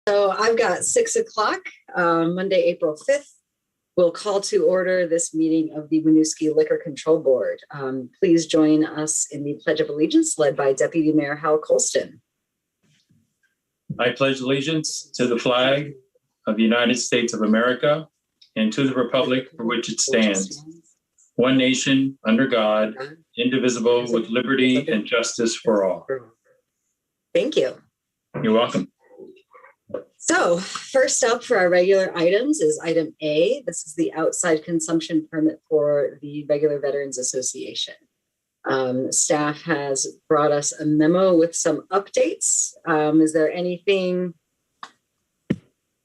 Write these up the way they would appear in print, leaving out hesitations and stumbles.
So I've got 6 o'clock, Monday, April 5th. We'll call to order this meeting of the Winooski Liquor Control Board. Please join us in the Pledge of Allegiance led by Deputy Mayor Hal Colston. I pledge allegiance to the flag of the United States of America and to the republic for which it stands, one nation under God, indivisible, with liberty and justice for all. Thank you. You're welcome. So first up for our regular items is item A. This is the outside consumption permit for the Regular Veterans Association. Staff has brought us a memo with some updates. Is there anything,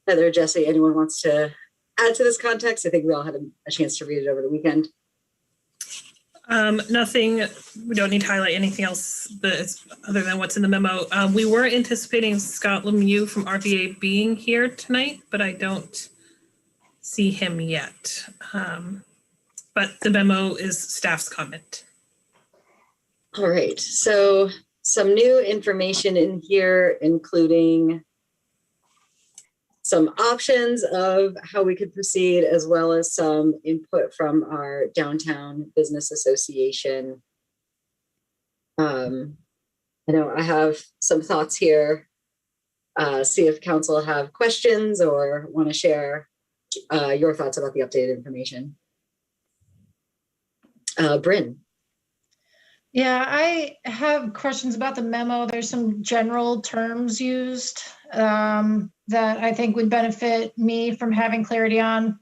Heather, Jesse, anyone wants to add to this context? I think we all had a chance to read it over the weekend. Nothing, we don't need to highlight anything else other than what's in the memo. We were anticipating Scott Lemieux from RVA being here tonight, but I don't see him yet. But the memo is staff's comment. All right, so some new information in here, including some options of how we could proceed, as well as some input from our Downtown Business Association. I know I have some thoughts here. See if council have questions or want to share your thoughts about the updated information. Bryn. Yeah, I have questions about the memo. There's some general terms used that I think would benefit me from having clarity on.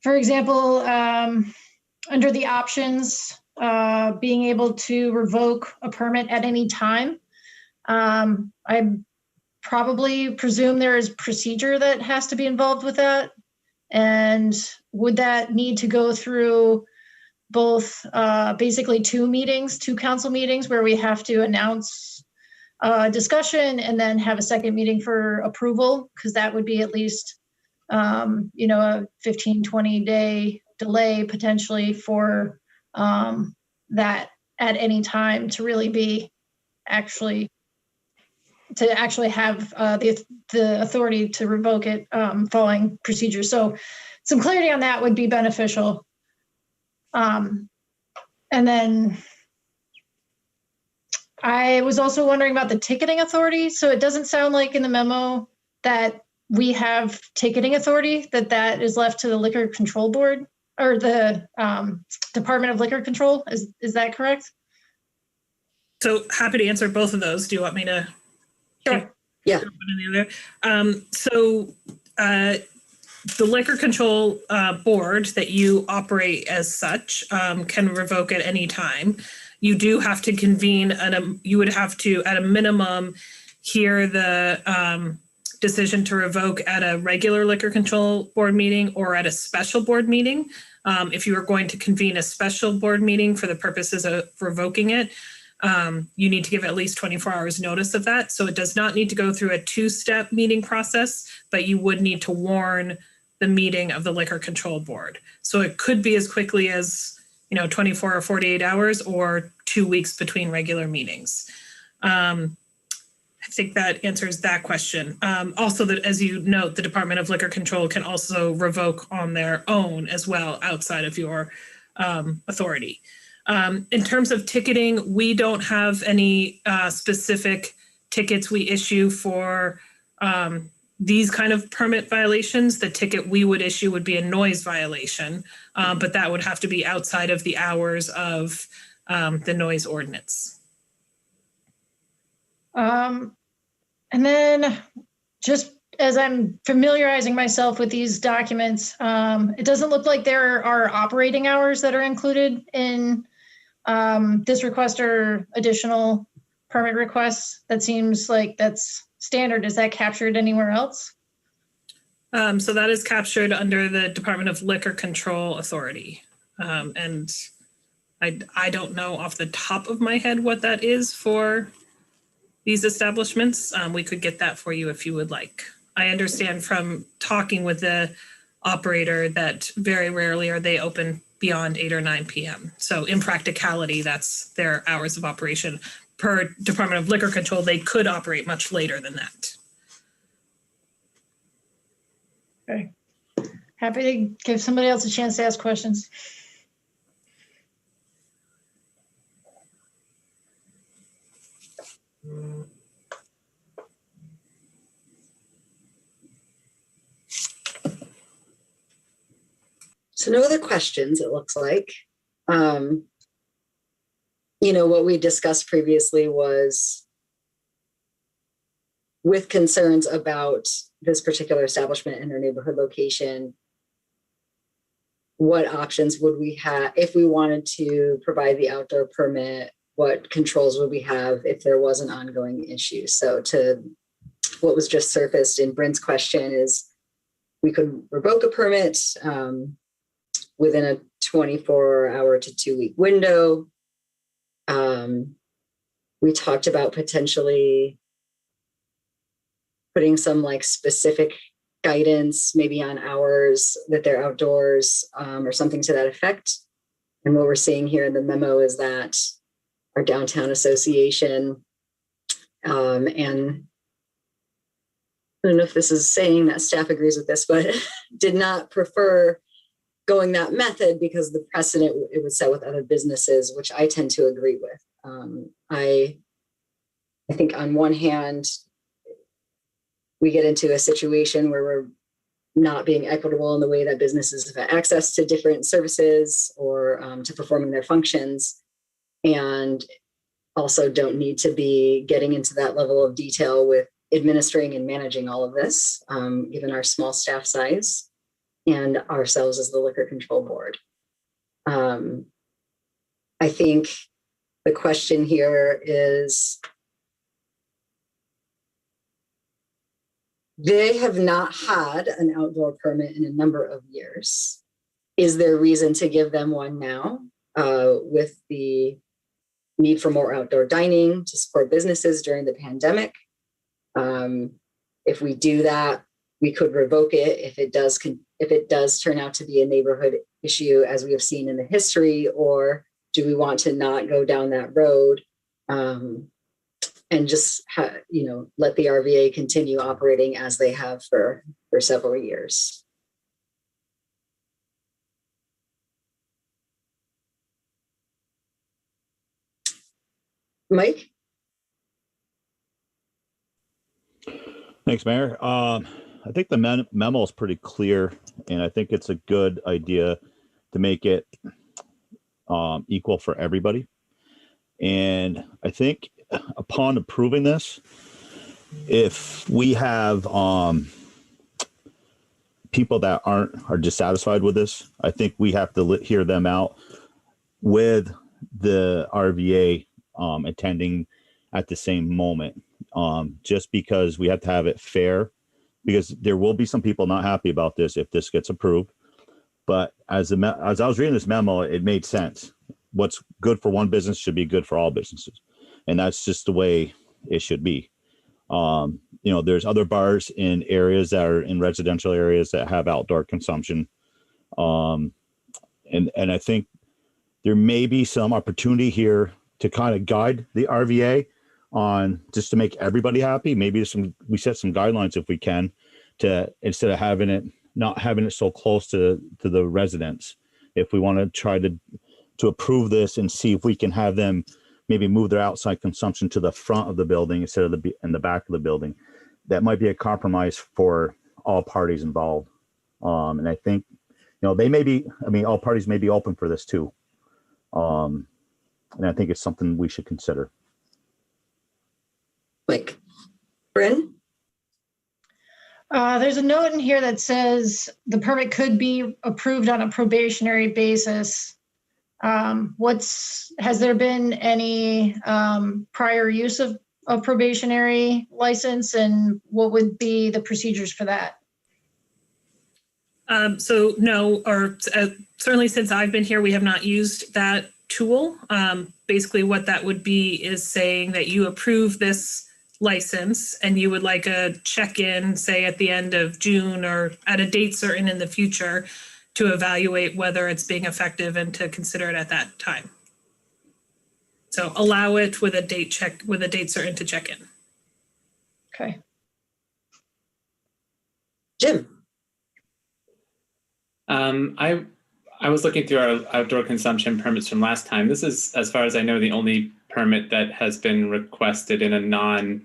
For example, under the options, being able to revoke a permit at any time. I probably presume there is procedure that has to be involved with that. And would that need to go through both basically two council meetings where we have to announce discussion and then have a second meeting for approval? Because that would be at least, a 15, 20 day delay potentially for that at any time to really be actually have the authority to revoke it following procedure. So some clarity on that would be beneficial. And then I was also wondering about the ticketing authority. So it doesn't sound like in the memo that we have ticketing authority, that is left to the Liquor Control Board or the Department of Liquor Control. Is that correct? So happy to answer both of those. Do you want me to? Sure. Yeah. The Liquor Control Board that you operate as such can revoke at any time. You do have to convene, you would have to, at a minimum, hear the decision to revoke at a regular Liquor Control Board meeting or at a special board meeting. If you are going to convene a special board meeting for the purposes of revoking it, you need to give at least 24 hours notice of that. So it does not need to go through a two-step meeting process, but you would need to warn the meeting of the Liquor Control Board. So it could be as quickly as 24 or 48 hours or 2 weeks between regular meetings. I think that answers that question. Also, that as you note, the Department of Liquor Control can also revoke on their own as well outside of your authority. In terms of ticketing, we don't have any specific tickets we issue for these kind of permit violations. The ticket we would issue would be a noise violation, but that would have to be outside of the hours of the noise ordinance. And then just as I'm familiarizing myself with these documents, it doesn't look like there are operating hours that are included in this request or additional permit requests. That seems like that's standard. Is that captured anywhere else? So that is captured under the Department of Liquor Control Authority. And I don't know off the top of my head what that is for these establishments. We could get that for you if you would like. I understand from talking with the operator that very rarely are they open beyond 8 or 9 p.m. So in practicality, that's their hours of operation. Per Department of Liquor Control, they could operate much later than that. Okay. Happy to give somebody else a chance to ask questions. So no other questions, it looks like. What we discussed previously was with concerns about this particular establishment and their neighborhood location, what options would we have if we wanted to provide the outdoor permit? What controls would we have if there was an ongoing issue? So to what was just surfaced in Bryn's question is we could revoke a permit within a 24-hour to 2-week window. We talked about potentially putting some like specific guidance, maybe on hours that they're outdoors, or something to that effect. And what we're seeing here in the memo is that our downtown association, and I don't know if this is saying that staff agrees with this, but did not prefer going that method because the precedent it would set with other businesses, which I tend to agree with. I think on one hand, we get into a situation where we're not being equitable in the way that businesses have access to different services or to performing their functions, and also don't need to be getting into that level of detail with administering and managing all of this, given our small staff size and ourselves as the Liquor Control Board. I think the question here is, they have not had an outdoor permit in a number of years. Is there reason to give them one now with the need for more outdoor dining to support businesses during the pandemic? If we do that, we could revoke it if it does turn out to be a neighborhood issue, as we have seen in the history, or do we want to not go down that road and just let the RVA continue operating as they have for several years? Mike? Thanks, Mayor. I think the memo is pretty clear, and I think it's a good idea to make it equal for everybody. And I think upon approving this, if we have people that are dissatisfied with this, I think we have to hear them out with the RVA attending at the same moment. Just because we have to have it fair, because there will be some people not happy about this if this gets approved. But as I was reading this memo, it made sense. What's good for one business should be good for all businesses. And that's just the way it should be. There's other bars in areas that are in residential areas that have outdoor consumption. And I think there may be some opportunity here to kind of guide the RVA on just to make everybody happy. Maybe we set some guidelines if we can, to instead of not having it so close to the residents. If we want to try to approve this and see if we can have them maybe move their outside consumption to the front of the building instead of in the back of the building, that might be a compromise for all parties involved. And I think, all parties may be open for this too. And I think it's something we should consider. Like, Bryn? There's a note in here that says the permit could be approved on a probationary basis. Has there been any prior use of a probationary license, and what would be the procedures for that? So no, or certainly since I've been here, we have not used that tool. Basically what that would be is saying that you approve this license and you would like a check-in, say at the end of June or at a date certain in the future, to evaluate whether it's being effective and to consider it at that time. So allow it with a date certain to check in. Okay. Jim? I was looking through our outdoor consumption permits from last time. This is, as far as I know, the only permit that has been requested in a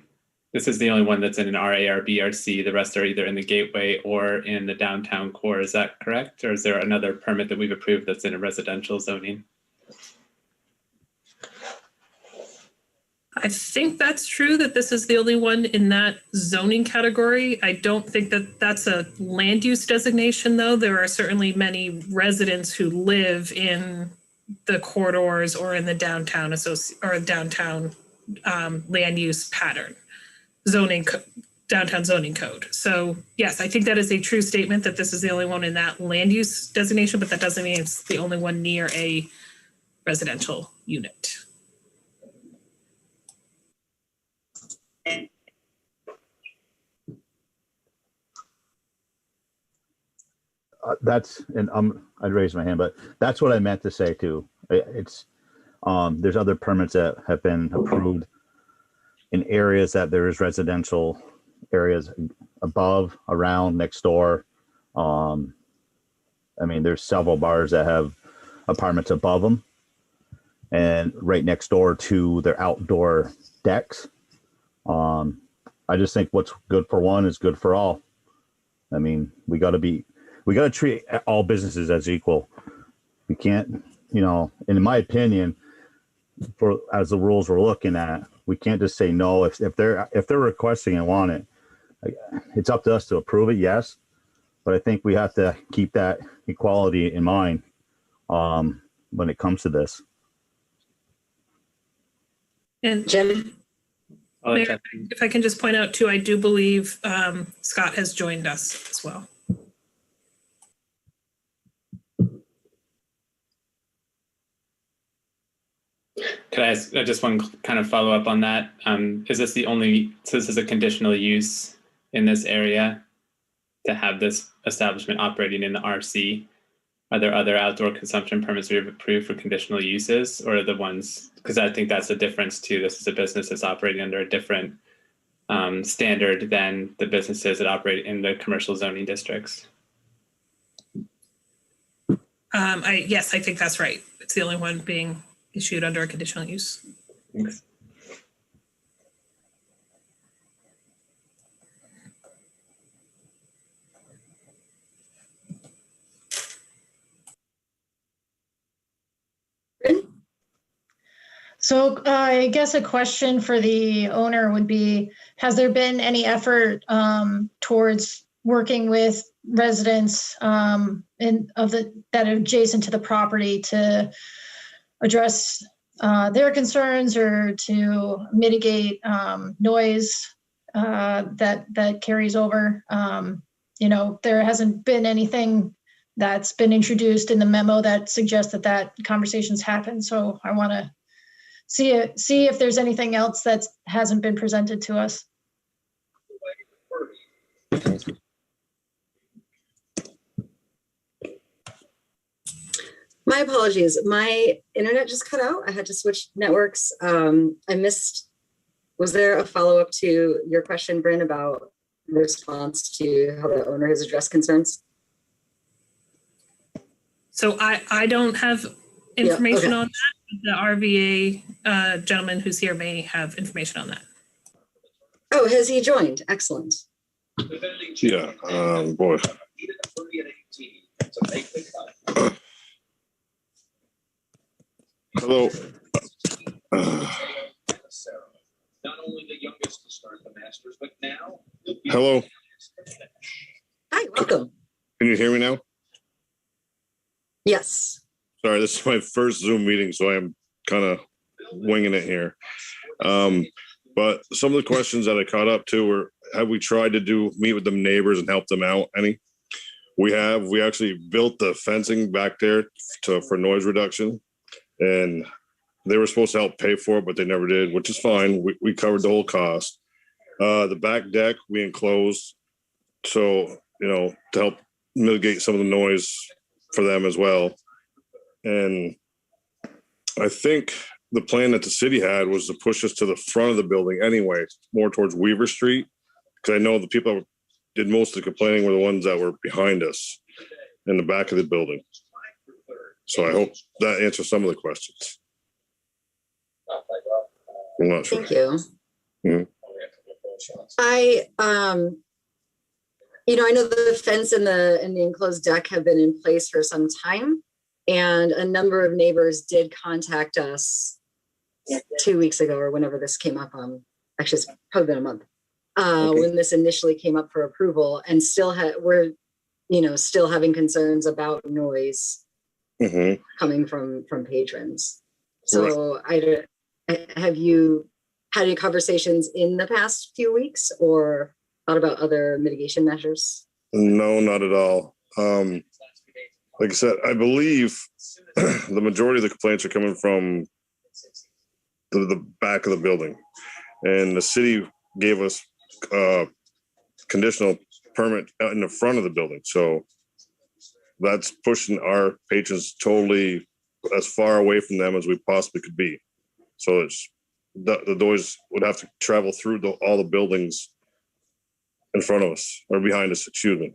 this is the only one that's in an RA or BRC. The rest are either in the gateway or in the downtown core. Is that correct? Or is there another permit that we've approved that's in a residential zoning? I think that's true, that this is the only one in that zoning category. I don't think that that's a land use designation, though. There are certainly many residents who live in the corridors or in the downtown downtown land use pattern, downtown zoning code. So yes, I think that is a true statement that this is the only one in that land use designation, but that doesn't mean it's the only one near a residential unit. I'd raise my hand, but that's what I meant to say too. It's there's other permits that have been approved in areas that there is residential areas above, around, next door. I mean, there's several bars that have apartments above them and right next door to their outdoor decks. I just think what's good for one is good for all. I mean, we got to treat all businesses as equal. We can't, in my opinion, as the rules we're looking at, we can't just say no. If they're requesting and want it, it's up to us to approve it. Yes. But I think we have to keep that equality in mind when it comes to this. And Jim? Mayor, if I can just point out too, I do believe Scott has joined us as well. Could I ask just one kind of follow up on that? Is this so this is a conditional use in this area to have this establishment operating in the RC? Are there other outdoor consumption permits we have approved for conditional uses, or are the ones, because I think that's the difference too. This is a business that's operating under a different standard than the businesses that operate in the commercial zoning districts. Yes, I think that's right. It's the only one being issued under a conditional use. Thanks. So I guess a question for the owner would be, has there been any effort towards working with residents that are adjacent to the property to address their concerns or to mitigate noise that carries over? There hasn't been anything that's been introduced in the memo that suggests that conversation's happened. So I want to see if there's anything else that hasn't been presented to us. My apologies. My internet just cut out. I had to switch networks. I missed, was there a follow-up to your question, Bryn, about the response to how the owner has addressed concerns? So I don't have information okay. on that. The RVA gentleman who's here may have information on that. Oh, has he joined? Excellent. Yeah, boy. Hello. Not only the youngest to start the Masters, but now. Hello. Hi, welcome. Can you hear me now? Yes. Sorry, this is my first Zoom meeting, so I'm kind of winging it here. But some of the questions that I caught up to were, have we tried to meet with the neighbors and help them out any? We have. We actually built the fencing back there for noise reduction, and they were supposed to help pay for it, but they never did, which is fine. We covered the whole cost. The back deck we enclosed, so to help mitigate some of the noise for them as well. And I think the plan that the city had was to push us to the front of the building anyway, more towards Weaver Street, because I know the people that did most of the complaining were the ones that were behind us. in the back of the building. So I hope that answers some of the questions. I'm not sure. Thank you. Mhm. I I know the fence and the enclosed deck have been in place for some time, and a number of neighbors did contact us 2 weeks ago or whenever this came up. Actually, it's probably been a month Okay. when this initially came up for approval, and we're still having concerns about noise Mhm. coming from patrons. So have you had any conversations in the past few weeks or thought about other mitigation measures? No, not at all. Like I said, I believe the majority of the complaints are coming from the back of the building, and the city gave us conditional permit out in the front of the building. So that's pushing our patrons totally as far away from them as we possibly could be. So it's the noise would have to travel through all the buildings in front of us or behind us, excuse me.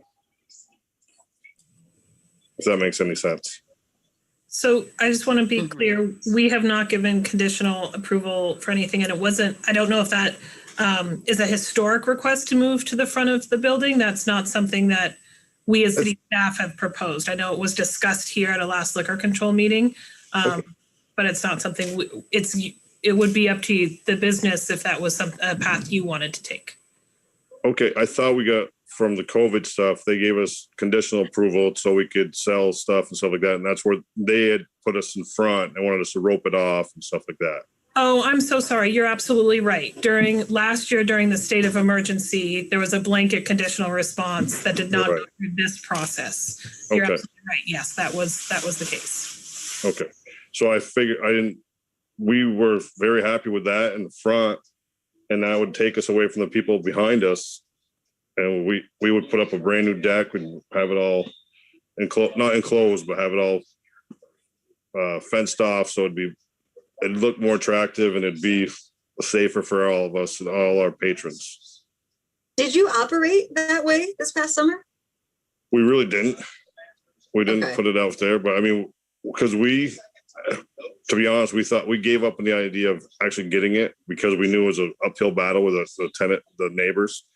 If that makes any sense. So I just want to be clear, we have not given conditional approval for anything, and it wasn't, I don't know if that is a historic request to move to the front of the building. That's not something that we as city staff have proposed. I know it was discussed here at a last liquor control meeting, but it's not something, it would be up to the business if that was a path you wanted to take. Okay, I thought we got from the COVID stuff, they gave us conditional approval so we could sell stuff and stuff like that. And that's where they had put us in front and wanted us to rope it off and stuff like that. Oh, I'm so sorry. You're absolutely right. Last year, during the state of emergency, there was a blanket conditional response that did not go through this process. You're absolutely right. Yes, that was the case. Okay. So I figured we were very happy with that in the front, and that would take us away from the people behind us. And we would put up a brand new deck and have it all not enclosed, but have it all fenced off. So it'd look more attractive and it'd be safer for all of us and all our patrons. Did you operate that way this past summer? We really didn't. We didn't put it out there, but I mean, because to be honest, we thought we gave up on the idea of actually getting it because we knew it was an uphill battle with the neighbors.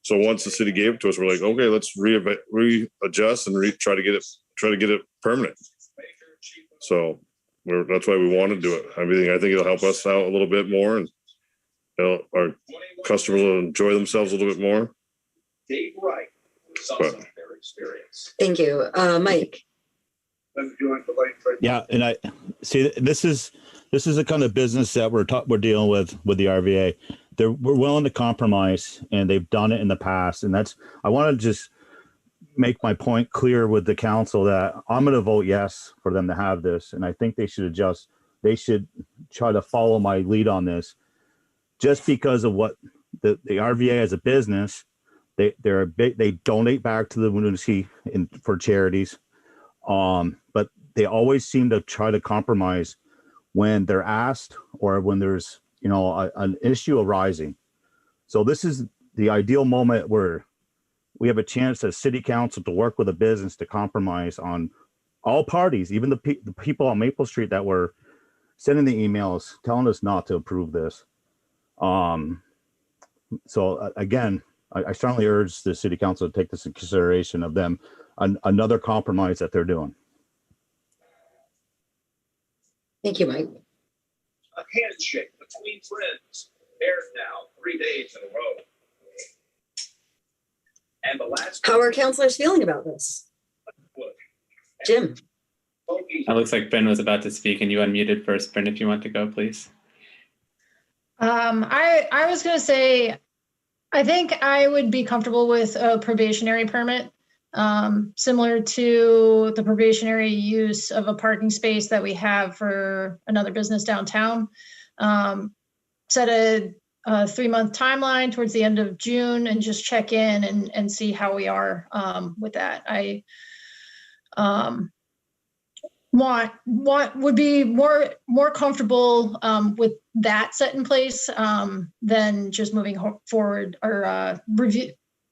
So once the city gave it to us, we're like, okay, let's readjust and try to get it permanent. So that's why we want to do it. I think it'll help us out a little bit more, and our customers will enjoy themselves a little bit more. But, thank you, Mike. Yeah, and I see this is the kind of business that we're dealing with the RVA. We're willing to compromise, and they've done it in the past. And I want to just make my point clear with the council that I'm going to vote yes for them to have this. And I think they should adjust. They should try to follow my lead on this, just because of what the RVA as a business, they donate back to the Winooski for charities. But they always seem to try to compromise when they're asked or when there's an issue arising. So this is the ideal moment where we have a chance as city council to work with a business to compromise on all parties, even the people on Maple Street that were sending the emails telling us not to approve this. So again, I strongly urge the city council to take this in consideration of them, another compromise that they're doing. Thank you, Mike. A handshake between friends. There's now 3 days in a row. And the last. How are councilors feeling about this? Jim. It looks like Ben was about to speak, and you unmuted first. Ben, if you want to go, please. I was going to say, I think I would be comfortable with a probationary permit, similar to the probationary use of a parking space that we have for another business downtown. Set a 3-month timeline towards the end of June and just check in and see how we are with that. I would be more comfortable with that set in place than just moving forward or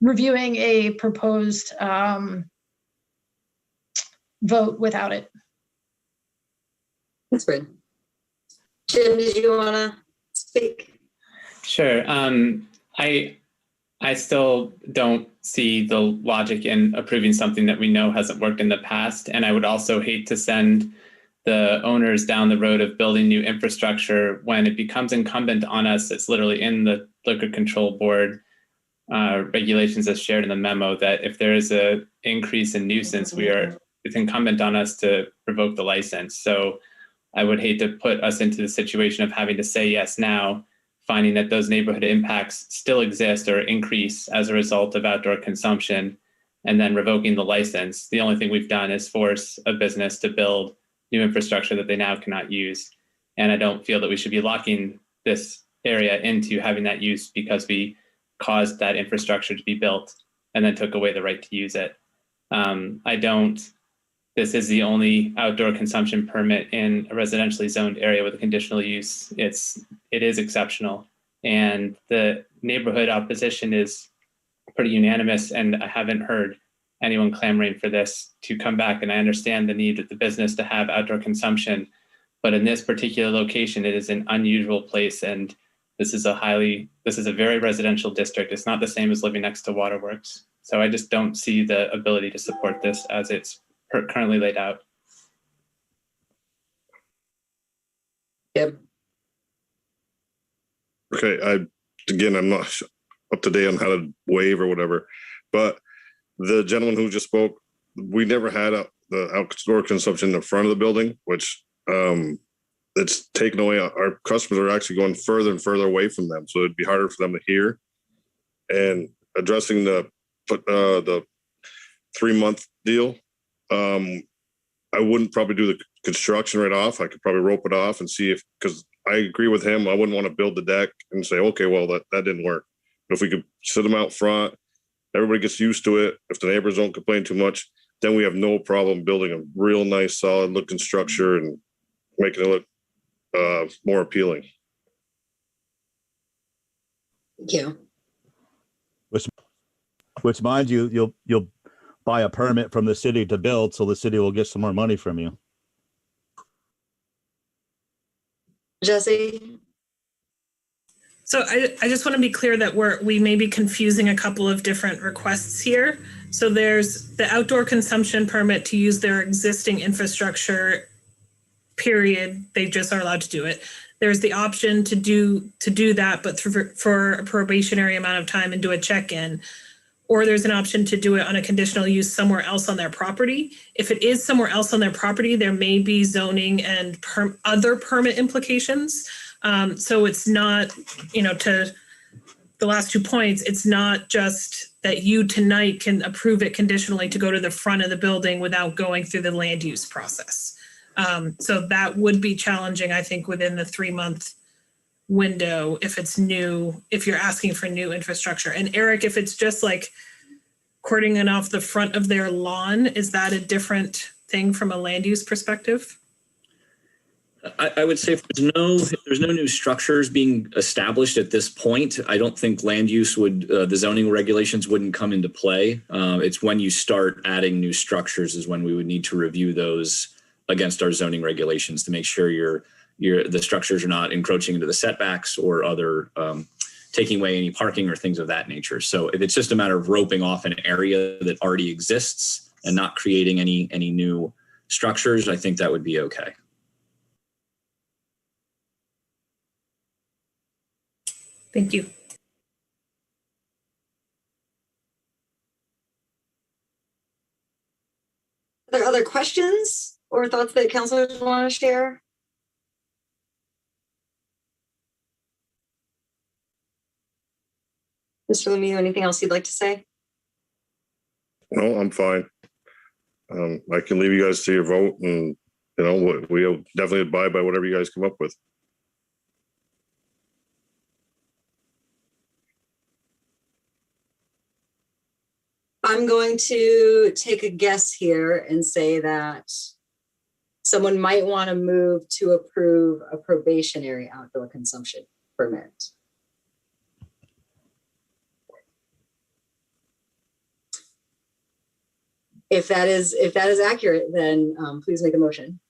reviewing a proposed vote without it. That's good. Jim, did you want to speak? Sure. I still don't see the logic in approving something that we know hasn't worked in the past. And I would also hate to send the owners down the road of building new infrastructure when it becomes incumbent on us. It's literally in the Liquor Control Board regulations as shared in the memo that if there is an increase in nuisance, it's incumbent on us to revoke the license. So I would hate to put us into the situation of having to say yes now, finding that those neighborhood impacts still exist or increase as a result of outdoor consumption, and then revoking the license. The only thing we've done is force a business to build new infrastructure that they now cannot use. And I don't feel that we should be locking this area into having that use because we caused that infrastructure to be built and then took away the right to use it. This is the only outdoor consumption permit in a residentially zoned area with a conditional use. It is exceptional. And the neighborhood opposition is pretty unanimous, and I haven't heard anyone clamoring for this to come back. And I understand the need of the business to have outdoor consumption, but in this particular location, it is an unusual place. And this is a very residential district. It's not the same as living next to waterworks. So I just don't see the ability to support this as it's currently laid out. Yep. Okay, I'm not up to date on how to waive or whatever, but the gentleman who just spoke, we never had the outdoor consumption in the front of the building, which it's taken away. Our customers are actually going further and further away from them, so it'd be harder for them to hear. And addressing the 3-month deal, I wouldn't probably do the construction right off. I could probably rope it off and see because I agree with him. I wouldn't want to build the deck and say, okay, well, that didn't work. But if we could sit them out front, everybody gets used to it. If the neighbors don't complain too much, then we have no problem building a real nice, solid looking structure and making it look more appealing. Thank you. Which, mind you, you'll buy a permit from the city to build, so the city will get some more money from you. Jesse? So I just want to be clear that we may be confusing a couple of different requests here. So there's the outdoor consumption permit to use their existing infrastructure, period. They just are allowed to do it. There's the option to do that, but for a probationary amount of time and do a check-in. Or there's an option to do it on a conditional use somewhere else on their property. If it is somewhere else on their property, there may be zoning and other permit implications. So it's not, to the last 2 points, it's not just that you tonight can approve it conditionally to go to the front of the building without going through the land use process. So that would be challenging, I think, within the 3-month window if it's new, if you're asking for new infrastructure. And Eric, if it's just like cordoning off the front of their lawn, is that a different thing from a land use perspective? I would say if there's no new structures being established at this point, I don't think land use the zoning regulations wouldn't come into play. It's when you start adding new structures is when we would need to review those against our zoning regulations to make sure the structures are not encroaching into the setbacks or other taking away any parking or things of that nature. So if it's just a matter of roping off an area that already exists and not creating any new structures, I think that would be okay. Thank you. Are there other questions or thoughts that councilors want to share? Mr. Lemieux, anything else you'd like to say? No, I'm fine. I can leave you guys to your vote, and we'll definitely abide by whatever you guys come up with. I'm going to take a guess here and say that someone might want to move to approve a probationary outdoor consumption permit. If that is accurate, then please make a motion.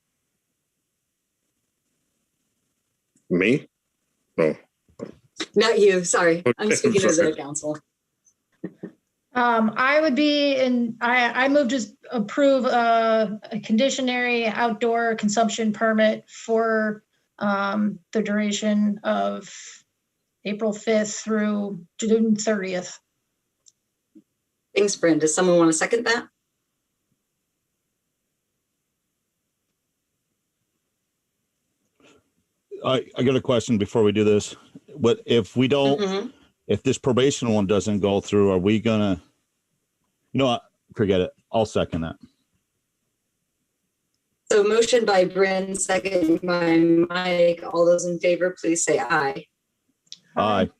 Me? No. Not you, sorry. I'm Okay, speaking as sorry. a council. I would be I move to approve a conditionary outdoor consumption permit for the duration of April 5th through June 30th. Thanks, Bryn. Does someone want to second that? I got a question before we do this. What if we don't, Mhm. if this probation one doesn't go through, are we gonna, you know what, forget it. I'll second that. So motion by Bryn, second by Mike. All those in favor, please say aye. Aye.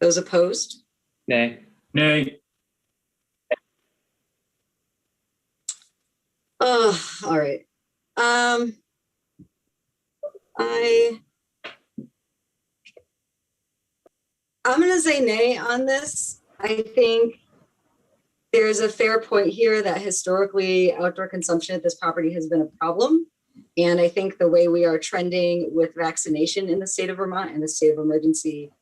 Those opposed? Nay. Nay. Oh, all right. I'm gonna say nay on this. I think there's a fair point here that historically outdoor consumption at this property has been a problem. And I think the way we are trending with vaccination in the state of Vermont and the state of emergency,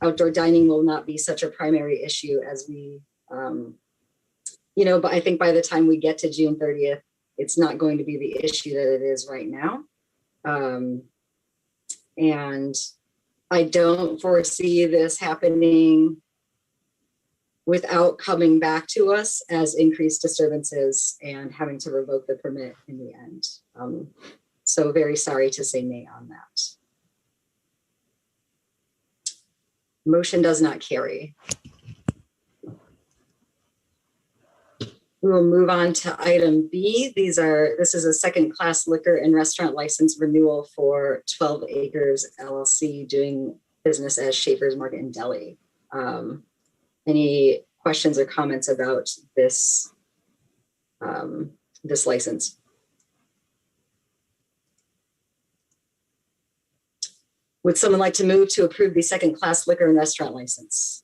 outdoor dining will not be such a primary issue as we, but I think by the time we get to June 30th, it's not going to be the issue that it is right now. And I don't foresee this happening without coming back to us as increased disturbances and having to revoke the permit in the end. So very sorry to say nay on that. Motion does not carry. We will move on to item B. This is a second class liquor and restaurant license renewal for 12 Acres LLC doing business as Schaefer's Market and Deli. Any questions or comments about this license? Would someone like to move to approve the second class liquor and restaurant license?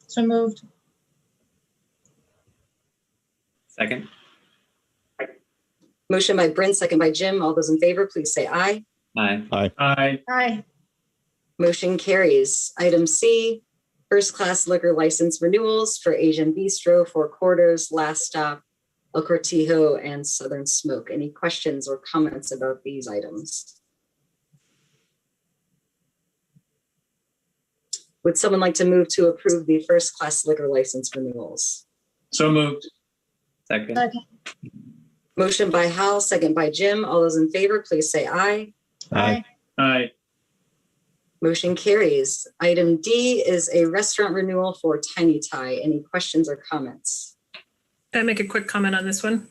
So moved. Second. Motion by Bryn, second by Jim. All those in favor, please say aye. Aye. Aye. Aye. Motion carries. Item C, first class liquor license renewals for Asian Bistro, Four Quarters, Last Stop, El Cortijo, and Southern Smoke. Any questions or comments about these items? Would someone like to move to approve the first class liquor license renewals? So moved. Second. Second. Motion by Hal, second by Jim. All those in favor, please say aye. Aye. Aye. Motion carries. Item D is a restaurant renewal for Tiny Thai. Any questions or comments? Can I make a quick comment on this one?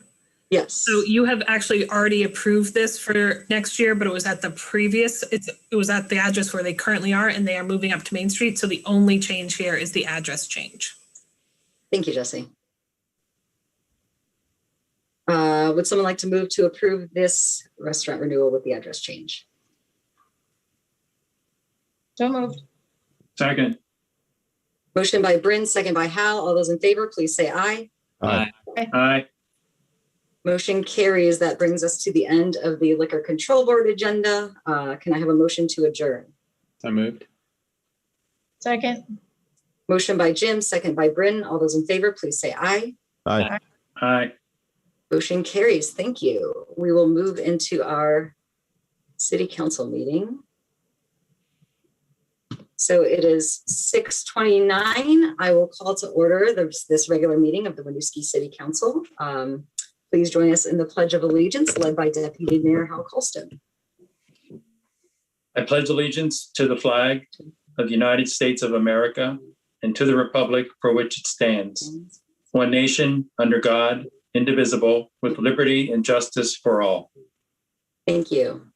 Yes. So you have actually already approved this for next year, but it was at the previous, it was at the address where they currently are, and they are moving up to Main Street. So the only change here is the address change. Thank you, Jesse. Would someone like to move to approve this restaurant renewal with the address change? So moved. Second. Motion by Bryn, second by Hal. All those in favor, please say aye. Aye. Aye. Motion carries. That brings us to the end of the Liquor Control Board agenda. Can I have a motion to adjourn? So moved. Second. Motion by Jim, second by Bryn. All those in favor, please say aye. Aye. Aye. Motion carries. Thank you. We will move into our city council meeting. So it is 6:29. I will call to order this regular meeting of the Winooski City Council. Please join us in the Pledge of Allegiance led by Deputy Mayor Hal Colston. I pledge allegiance to the flag of the United States of America and to the republic for which it stands, one nation, under God, indivisible, with liberty and justice for all. Thank you.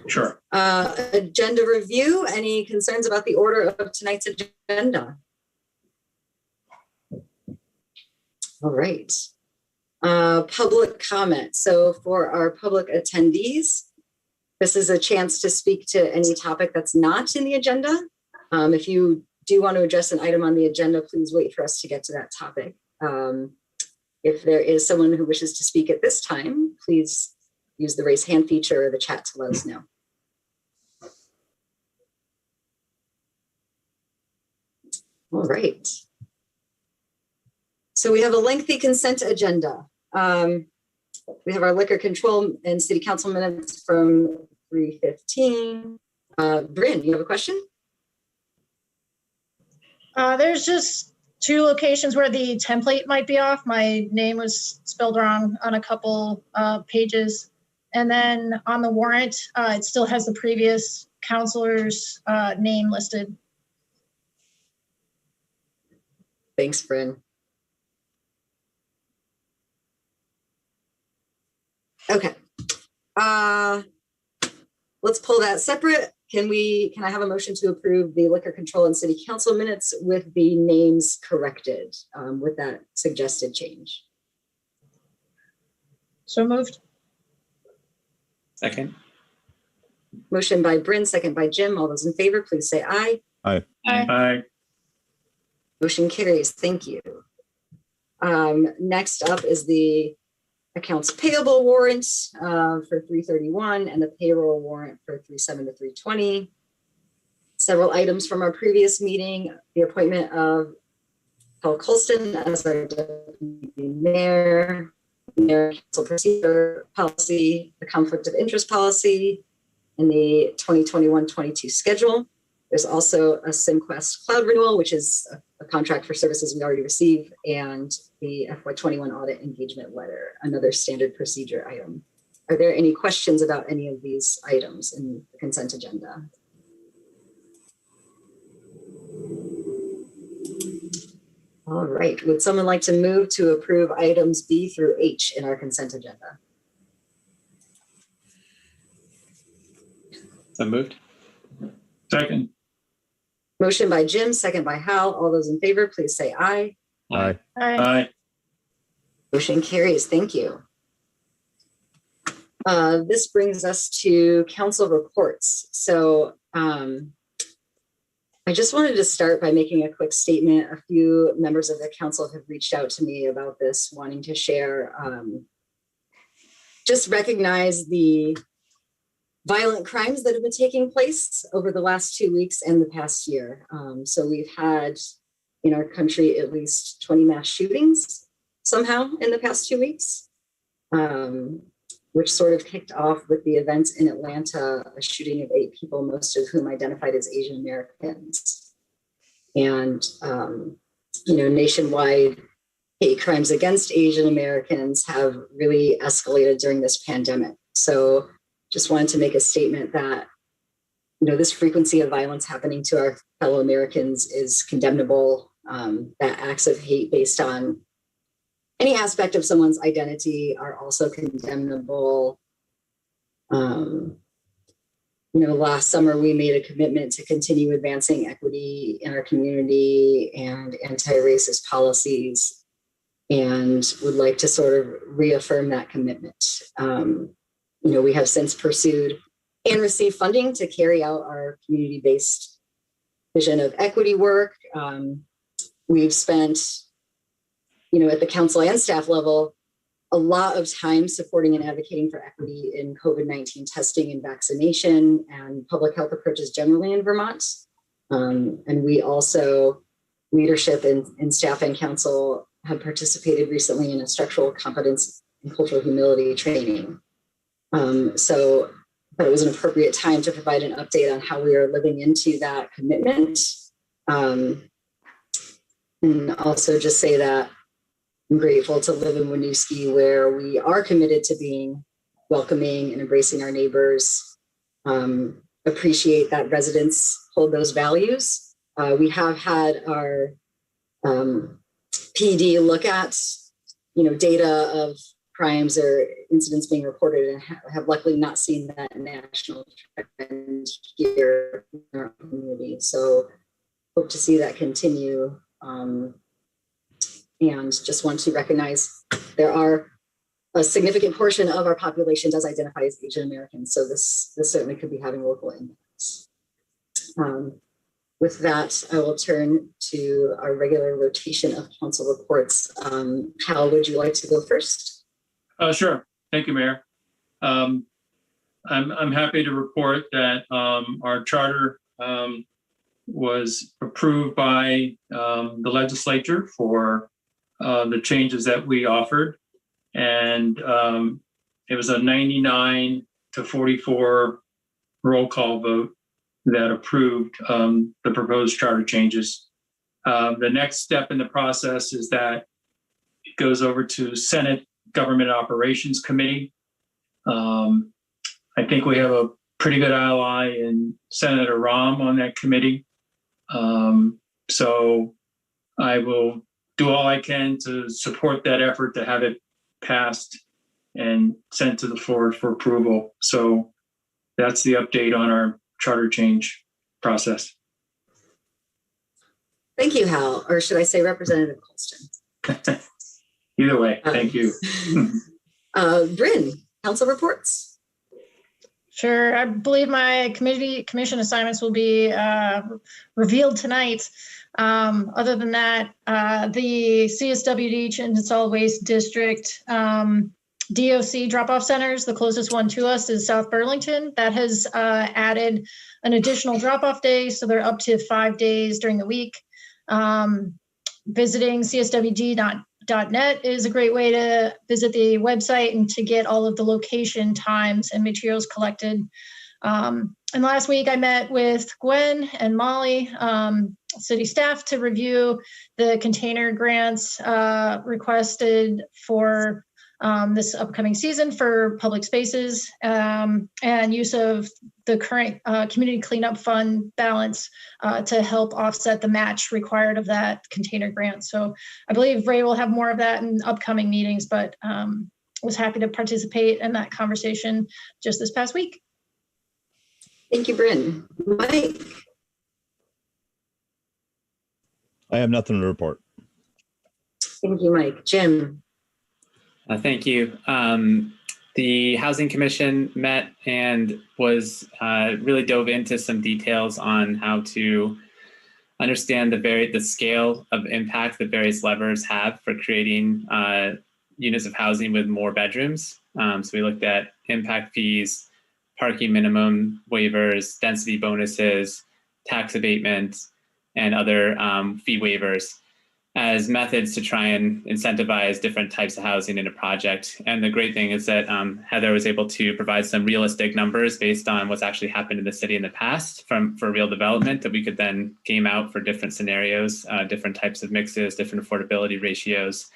Sure. Agenda review. Any concerns about the order of tonight's agenda? All right. Public comment. So for our public attendees, this is a chance to speak to any topic that's not in the agenda. If you do want to address an item on the agenda, please wait for us to get to that topic. If there is someone who wishes to speak at this time, please use the raise hand feature or the chat to let us know. All right. So we have a lengthy consent agenda. We have our liquor control and city council minutes from 3:15. Bryn, you have a question? There's just two locations where the template might be off. My name was spelled wrong on a couple pages. And then on the warrant, it still has the previous counselor's name listed. Thanks, Bryn. Okay. Let's pull that separate. Can I have a motion to approve the liquor control and city council minutes with the names corrected with that suggested change? So moved. Second. Motion by Bryn, second by Jim. All those in favor, please say aye. Aye. Aye. Motion carries. Thank you. Next up is the accounts payable warrant for 3/31 and the payroll warrant for 3/7 to 3/20. Several items from our previous meeting: the appointment of Paul Colston as our deputy mayor, mayor council procedure policy, the conflict of interest policy, and the 2021-22 schedule. There's also a SimQuest cloud renewal, which is a contract for services we already received, and the FY21 audit engagement letter, another standard procedure item. Are there any questions about any of these items in the consent agenda? All right, would someone like to move to approve items B through H in our consent agenda? So moved. Second. Motion by Jim, second by Hal. All those in favor, please say aye. Aye. Aye. Motion carries. Thank you. This brings us to council reports. So I just wanted to start by making a quick statement. A few members of the council have reached out to me about this, wanting to share, just recognize the violent crimes that have been taking place over the last 2 weeks and the past year. So we've had in our country at least 20 mass shootings somehow in the past 2 weeks, which sort of kicked off with the events in Atlanta, a shooting of 8 people, most of whom identified as Asian Americans. And, nationwide hate crimes against Asian Americans have really escalated during this pandemic. So just wanted to make a statement that, this frequency of violence happening to our fellow Americans is condemnable, that acts of hate based on any aspect of someone's identity are also condemnable. Last summer we made a commitment to continue advancing equity in our community and anti-racist policies, and would like to sort of reaffirm that commitment. We have since pursued and received funding to carry out our community-based vision of equity work. We've spent, at the council and staff level, a lot of time supporting and advocating for equity in COVID-19 testing and vaccination and public health approaches generally in Vermont. And we also, leadership and staff and council, have participated recently in a structural competence and cultural humility training. So it was an appropriate time to provide an update on how we are living into that commitment. And also just say that I'm grateful to live in Winooski, where we are committed to being welcoming and embracing our neighbors. Appreciate that residents hold those values. We have had our PD look at, data of crimes or incidents being reported, and have luckily not seen that national trend here in our community. So hope to see that continue. And just want to recognize there are a significant portion of our population does identify as Asian Americans. So this certainly could be having local impacts. with that, I will turn to our regular rotation of council reports. Hal, would you like to go first? Sure. Thank you, Mayor. I'm happy to report that our charter was approved by the legislature for the changes that we offered. And it was a 99-44 roll call vote that approved the proposed charter changes. The next step in the process is that it goes over to Senate Government Operations Committee. I think we have a pretty good ally in Senator Rahm on that committee. So I will do all I can to support that effort to have it passed and sent to the floor for approval. So that's the update on our charter change process. Thank you, Hal, or should I say Representative Colston? Either way, thank you. Bryn, council reports. Sure. I believe my commission assignments will be revealed tonight. Other than that, the CSWD Chittenden Solid Waste District DOC drop-off centers, the closest one to us is South Burlington. That has added an additional drop-off day, so they're up to 5 days during the week. Visiting cswd.net is a great way to visit the website and to get all of the location, times, and materials collected. And last week I met with Gwen and Molly, city staff, to review the container grants requested for this upcoming season for public spaces, and use of the current community cleanup fund balance to help offset the match required of that container grant. So I believe Ray will have more of that in upcoming meetings, but was happy to participate in that conversation just this past week. Thank you, Bryn. Mike. I have nothing to report. Thank you, Mike. Jim. Thank you. The Housing Commission met and was really dove into some details on how to understand the scale of impact that various levers have for creating units of housing with more bedrooms. So we looked at impact fees, parking minimum waivers, density bonuses, tax abatement, and other fee waivers as methods to try and incentivize different types of housing in a project. And the great thing is that Heather was able to provide some realistic numbers based on what's actually happened in the city in the past for real development that we could then game out for different scenarios, different types of mixes, different affordability ratios.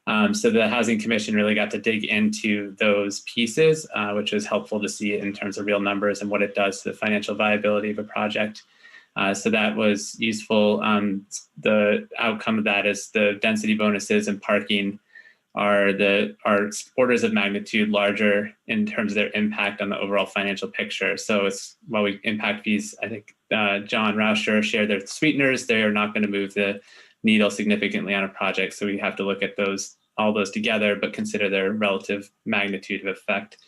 So the Housing Commission really got to dig into those pieces, which was helpful to see in terms of real numbers and what it does to the financial viability of a project. So that was useful. The outcome of that is the density bonuses and parking are orders of magnitude larger in terms of their impact on the overall financial picture. So it's while we impact fees, I think John Rauscher shared their sweeteners, they are not going to move the needle significantly on a project. So we have to look at all those together, but consider their relative magnitude of effect.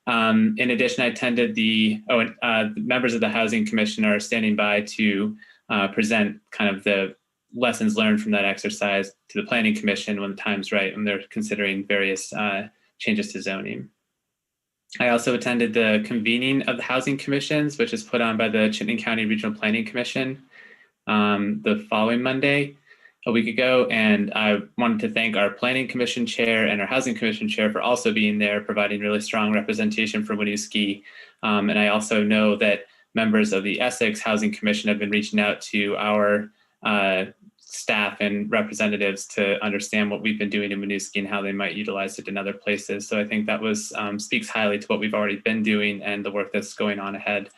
In addition, I attended the members of the Housing Commission are standing by to present kind of the lessons learned from that exercise to the Planning Commission when the time's right, when they're considering various changes to zoning. I also attended the convening of the Housing Commissions, which is put on by the Chittenden County Regional Planning Commission the following Monday, a week ago, and I wanted to thank our Planning Commission Chair and our Housing Commission Chair for also being there, providing really strong representation for Winooski. And I also know that members of the Essex Housing Commission have been reaching out to our staff and representatives to understand what we've been doing in Winooski and how they might utilize it in other places. So I think that speaks highly to what we've already been doing and the work that's going on ahead.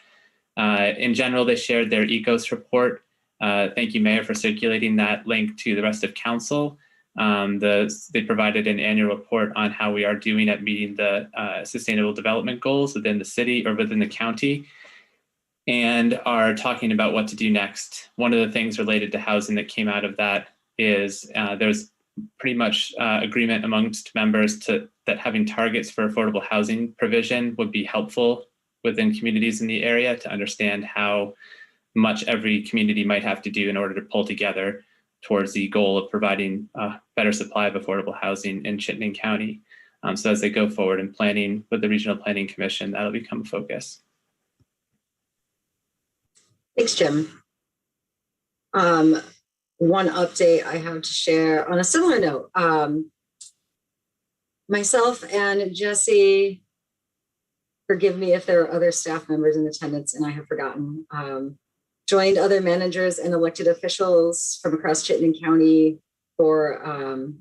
In general, they shared their ECOS report. Thank you, Mayor, for circulating that link to the rest of council. They provided an annual report on how we are doing at meeting the sustainable development goals within the city or within the county, and are talking about what to do next. One of the things related to housing that came out of that is there's pretty much agreement amongst members that having targets for affordable housing provision would be helpful within communities in the area to understand how much every community might have to do in order to pull together towards the goal of providing a better supply of affordable housing in Chittenden County. So as they go forward in planning with the Regional Planning Commission, that'll become a focus. Thanks, Jim. One update I have to share on a similar note. Myself and Jesse, forgive me if there are other staff members in attendance and I have forgotten, joined other managers and elected officials from across Chittenden County for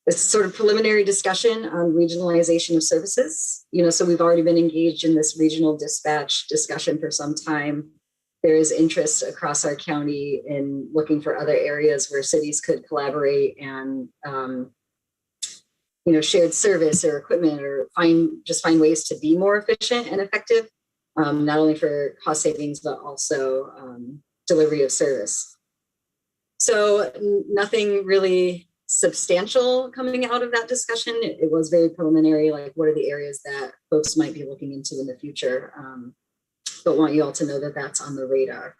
a sort of preliminary discussion on regionalization of services. So we've already been engaged in this regional dispatch discussion for some time. There is interest across our county in looking for other areas where cities could collaborate and shared service or equipment, or find ways to be more efficient and effective, not only for cost savings, but also delivery of service. So nothing really substantial coming out of that discussion. It was very preliminary, like what are the areas that folks might be looking into in the future, but want you all to know that that's on the radar.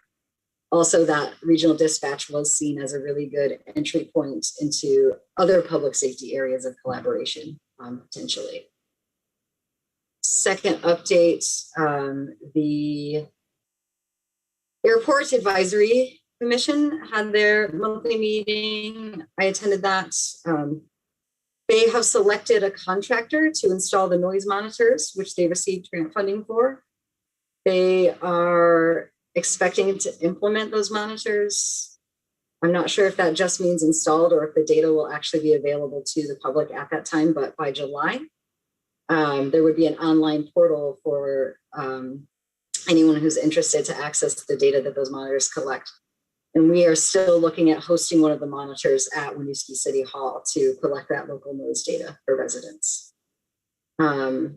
Also, that regional dispatch was seen as a really good entry point into other public safety areas of collaboration, potentially. Second update, the Airport Advisory Commission had their monthly meeting. I attended that. They have selected a contractor to install the noise monitors, which they received grant funding for. They are expecting to implement those monitors. I'm not sure if that just means installed or if the data will actually be available to the public at that time, but by July, there would be an online portal for anyone who's interested to access the data that those monitors collect. And we are still looking at hosting one of the monitors at Winooski City Hall to collect that local noise data for residents. They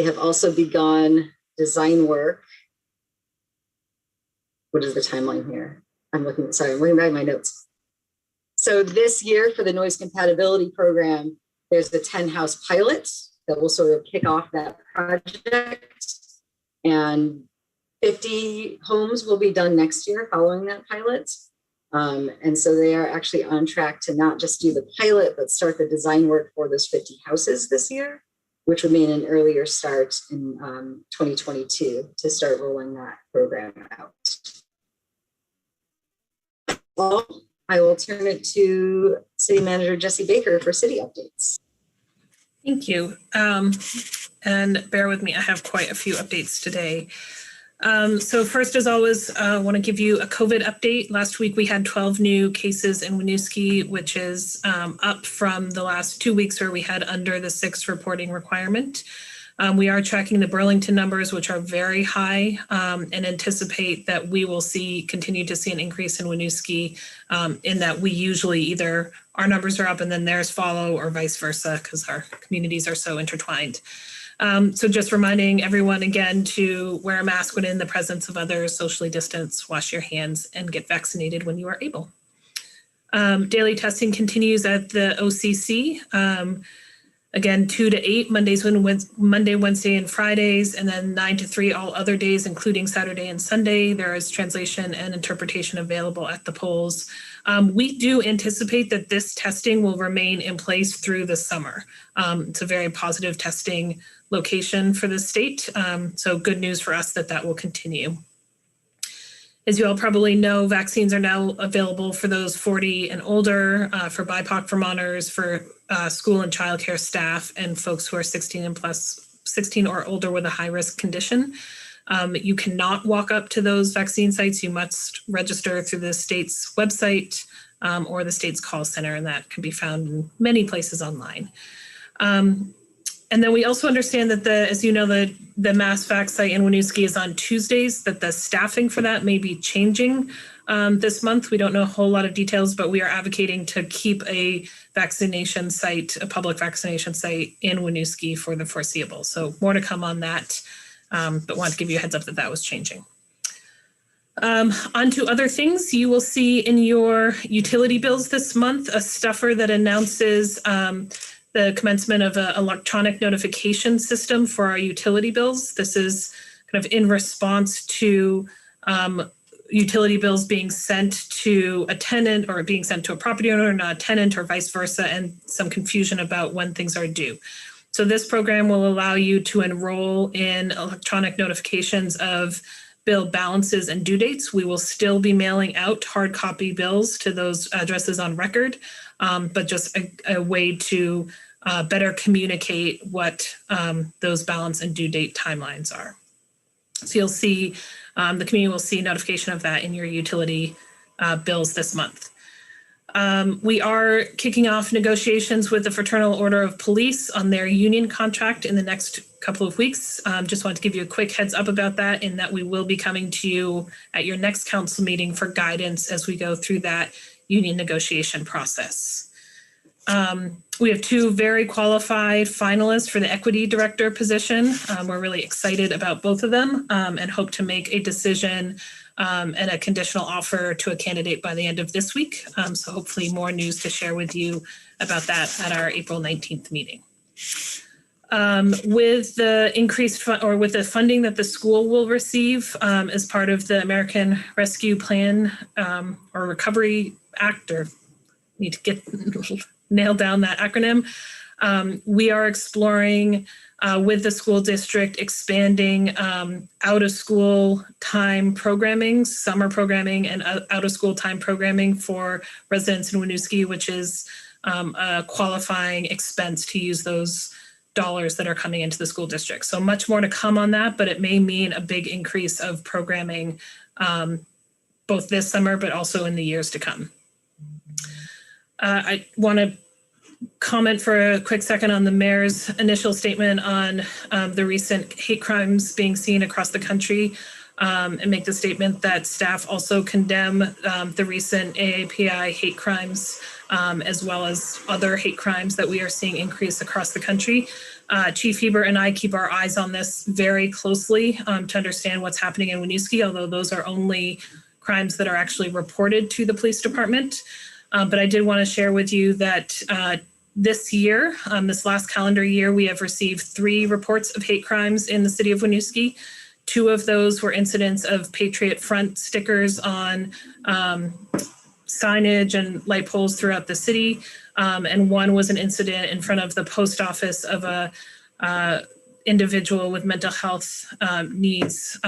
have also begun design work. What is the timeline here? I'm looking back at my notes. So this year for the noise compatibility program, there's the 10-house pilot that will sort of kick off that project. And 50 homes will be done next year following that pilot. And so they are actually on track to not just do the pilot, but start the design work for those 50 houses this year, which would mean an earlier start in 2022 to start rolling that program out. Well, I will turn it to City Manager Jesse Baker for city updates. Thank you. And bear with me, I have quite a few updates today. So first, as always, I want to give you a COVID update. Last week, we had 12 new cases in Winooski, which is up from the last 2 weeks where we had under the 6 reporting requirement. We are tracking the Burlington numbers, which are very high, and anticipate that we will continue to see an increase in Winooski, in that we usually either our numbers are up and then theirs follow, or vice versa, because our communities are so intertwined. So just reminding everyone again to wear a mask when in the presence of others, socially distance, wash your hands, and get vaccinated when you are able. Daily testing continues at the OCC. Again, 2 to 8, Monday, Wednesday, and Fridays, and then 9 to 3 all other days, including Saturday and Sunday. There is translation and interpretation available at the polls. We do anticipate that this testing will remain in place through the summer. It's a very positive testing location for the state. So good news for us that that will continue. As you all probably know, vaccines are now available for those 40 and older, for BIPOC Vermonters, for school and childcare staff, and folks who are 16 or older with a high-risk condition. You cannot walk up to those vaccine sites. You must register through the state's website or the state's call center, and that can be found in many places online. And then we also understand that as you know, the MassVax site in Winooski is on Tuesdays, that the staffing for that may be changing this month. We don't know a whole lot of details, but we are advocating to keep a vaccination site, a public vaccination site in Winooski for the foreseeable. So more to come on that, but wanted to give you a heads up that that was changing. On to other things. You will see in your utility bills this month a stuffer that announces the commencement of an electronic notification system for our utility bills. This is kind of in response to utility bills being sent to a tenant or being sent to a property owner, not a tenant, or vice versa, and some confusion about when things are due. So this program will allow you to enroll in electronic notifications of bill balances and due dates. We will still be mailing out hard copy bills to those addresses on record, but just a way to better communicate what those balance and due date timelines are. So you'll see, the community will see notification of that in your utility bills this month. We are kicking off negotiations with the Fraternal Order of Police on their union contract in the next couple of weeks. Just wanted to give you a quick heads up about that, in that we will be coming to you at your next council meeting for guidance as we go through that union negotiation process. We have two very qualified finalists for the equity director position. We're really excited about both of them and hope to make a decision and a conditional offer to a candidate by the end of this week. So hopefully more news to share with you about that at our April 19th meeting. With the increased with the funding that the school will receive as part of the American Rescue Plan or Recovery Act, or need to get nail down that acronym. We are exploring with the school district expanding out of school time programming, summer programming, and out of school time programming for residents in Winooski, which is a qualifying expense to use those dollars that are coming into the school district. So much more to come on that, but it may mean a big increase of programming both this summer, but also in the years to come. I want to comment for a quick second on the mayor's initial statement on the recent hate crimes being seen across the country, and make the statement that staff also condemn the recent AAPI hate crimes, as well as other hate crimes that we are seeing increase across the country. Chief Heber and I keep our eyes on this very closely to understand what's happening in Winooski, although those are only crimes that are actually reported to the police department. But I did want to share with you that this year, this last calendar year, we have received 3 reports of hate crimes in the city of Winooski. 2 of those were incidents of Patriot Front stickers on signage and light poles throughout the city. And 1 was an incident in front of the post office of a individual with mental health needs,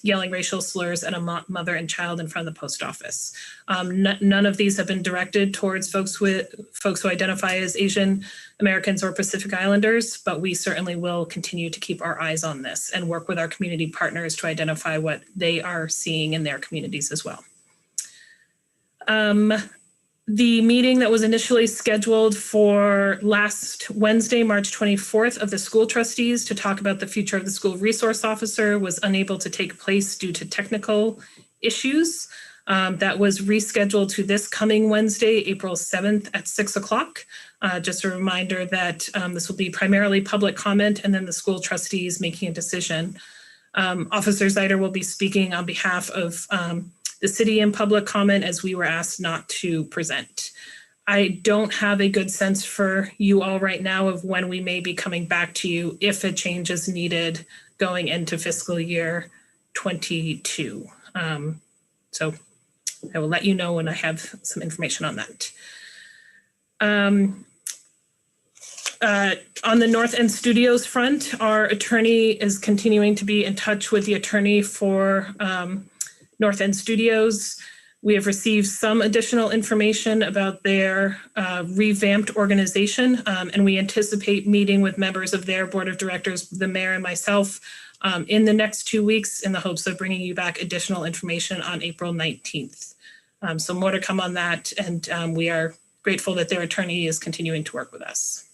yelling racial slurs at a mother and child in front of the post office. None of these have been directed towards folks who identify as Asian Americans or Pacific Islanders, but we certainly will continue to keep our eyes on this and work with our community partners to identify what they are seeing in their communities as well. The meeting that was initially scheduled for last Wednesday, March 24th, of the school trustees to talk about the future of the school resource officer was unable to take place due to technical issues. That was rescheduled to this coming Wednesday, April 7th at 6 o'clock. Just a reminder that this will be primarily public comment and then the school trustees making a decision. Officer Zeider will be speaking on behalf of the city in public comment, as we were asked not to present. I don't have a good sense for you all right now of when we may be coming back to you if a change is needed going into fiscal year 22. So I will let you know when I have some information on that. On the North End Studios front, our attorney is continuing to be in touch with the attorney for North End Studios. We have received some additional information about their revamped organization, and we anticipate meeting with members of their board of directors, the mayor and myself, in the next 2 weeks in the hopes of bringing you back additional information on April 19th. So more to come on that, and we are grateful that their attorney is continuing to work with us.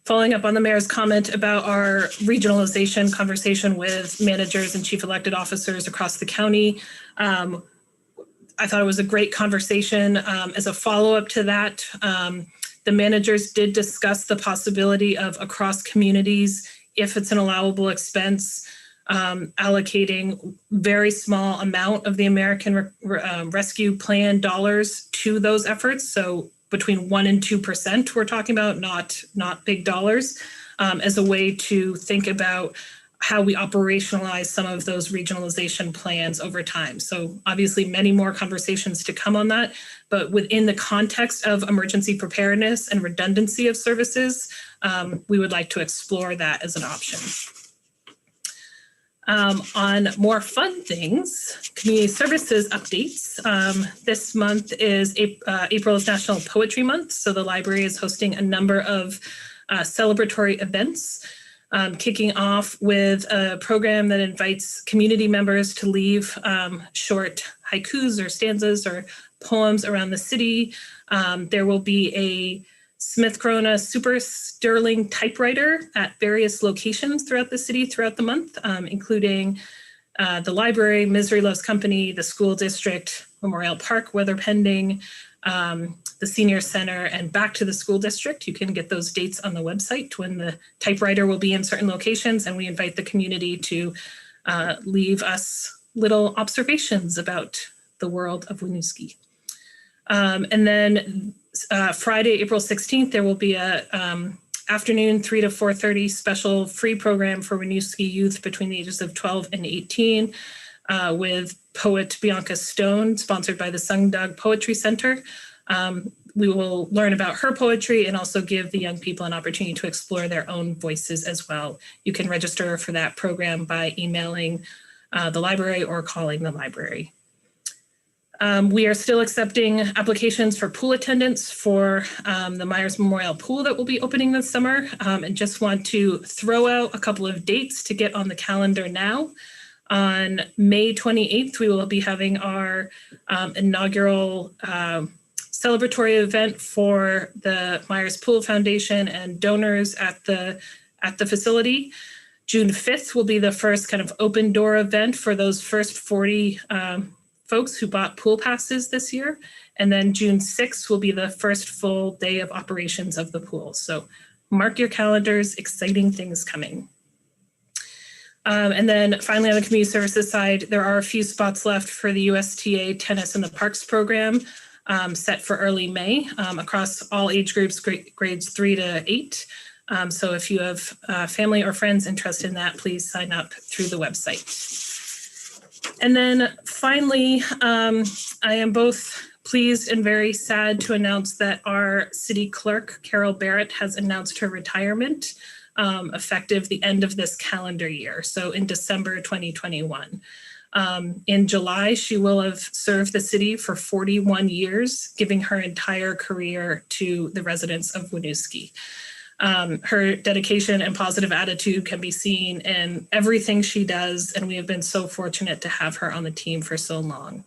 Following up on the mayor's comment about our regionalization conversation with managers and chief elected officers across the county, I thought it was a great conversation. As a follow-up to that, the managers did discuss the possibility of across communities, if it's an allowable expense, allocating very small amount of the American Rescue Plan dollars to those efforts. So between 1% and 2%, we're talking about, not big dollars, as a way to think about how we operationalize some of those regionalization plans over time. So obviously many more conversations to come on that, but within the context of emergency preparedness and redundancy of services, we would like to explore that as an option. On more fun things, community services updates. This month is April is National Poetry Month, so the library is hosting a number of celebratory events, kicking off with a program that invites community members to leave short haikus or stanzas or poems around the city. There will be a Smith Corona Super Sterling typewriter at various locations throughout the city throughout the month, including the library, Misery Loves Company, the school district, Memorial Park, weather pending, the senior center, and back to the school district. You can get those dates on the website when the typewriter will be in certain locations, and we invite the community to leave us little observations about the world of Winooski. And then Friday, April 16th, there will be a afternoon 3 to 4:30 special free program for Winooski youth between the ages of 12 and 18 with poet Bianca Stone, sponsored by the Sungdog Poetry Center. We will learn about her poetry and also give the young people an opportunity to explore their own voices as well. You can register for that program by emailing the library or calling the library. We are still accepting applications for pool attendance for the Myers Memorial Pool that will be opening this summer, and just want to throw out a couple of dates to get on the calendar now. On May 28th, we will be having our inaugural celebratory event for the Myers Pool Foundation and donors at the facility. June 5th will be the first kind of open door event for those first 40 folks who bought pool passes this year. And then June 6th will be the first full day of operations of the pool. So mark your calendars, exciting things coming. And then finally on the community services side, there are a few spots left for the USTA Tennis in the Parks program set for early May across all age groups, grades 3 to 8. So if you have family or friends interested in that, please sign up through the website. And then finally, I am both pleased and very sad to announce that our city clerk, Carol Barrett, has announced her retirement effective the end of this calendar year, so in December 2021. In July, she will have served the city for 41 years, giving her entire career to the residents of Winooski. Her dedication and positive attitude can be seen in everything she does, and we have been so fortunate to have her on the team for so long.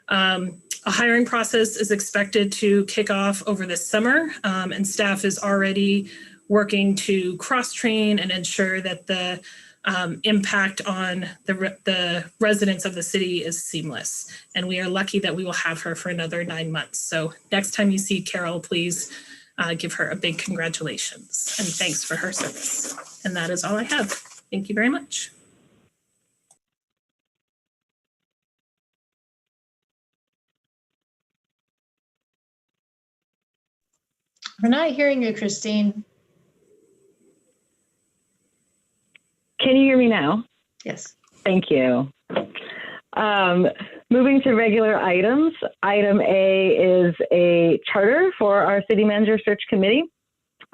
A hiring process is expected to kick off over this summer, and staff is already working to cross-train and ensure that the impact on the residents of the city is seamless. And we are lucky that we will have her for another 9 months. So next time you see Carol, please give her a big congratulations and thanks for her service. And that is all I have. Thank you very much. We're not hearing you, Christine. Can you hear me now? Yes. Thank you. Moving to regular items, item A is a charter for our city manager search committee.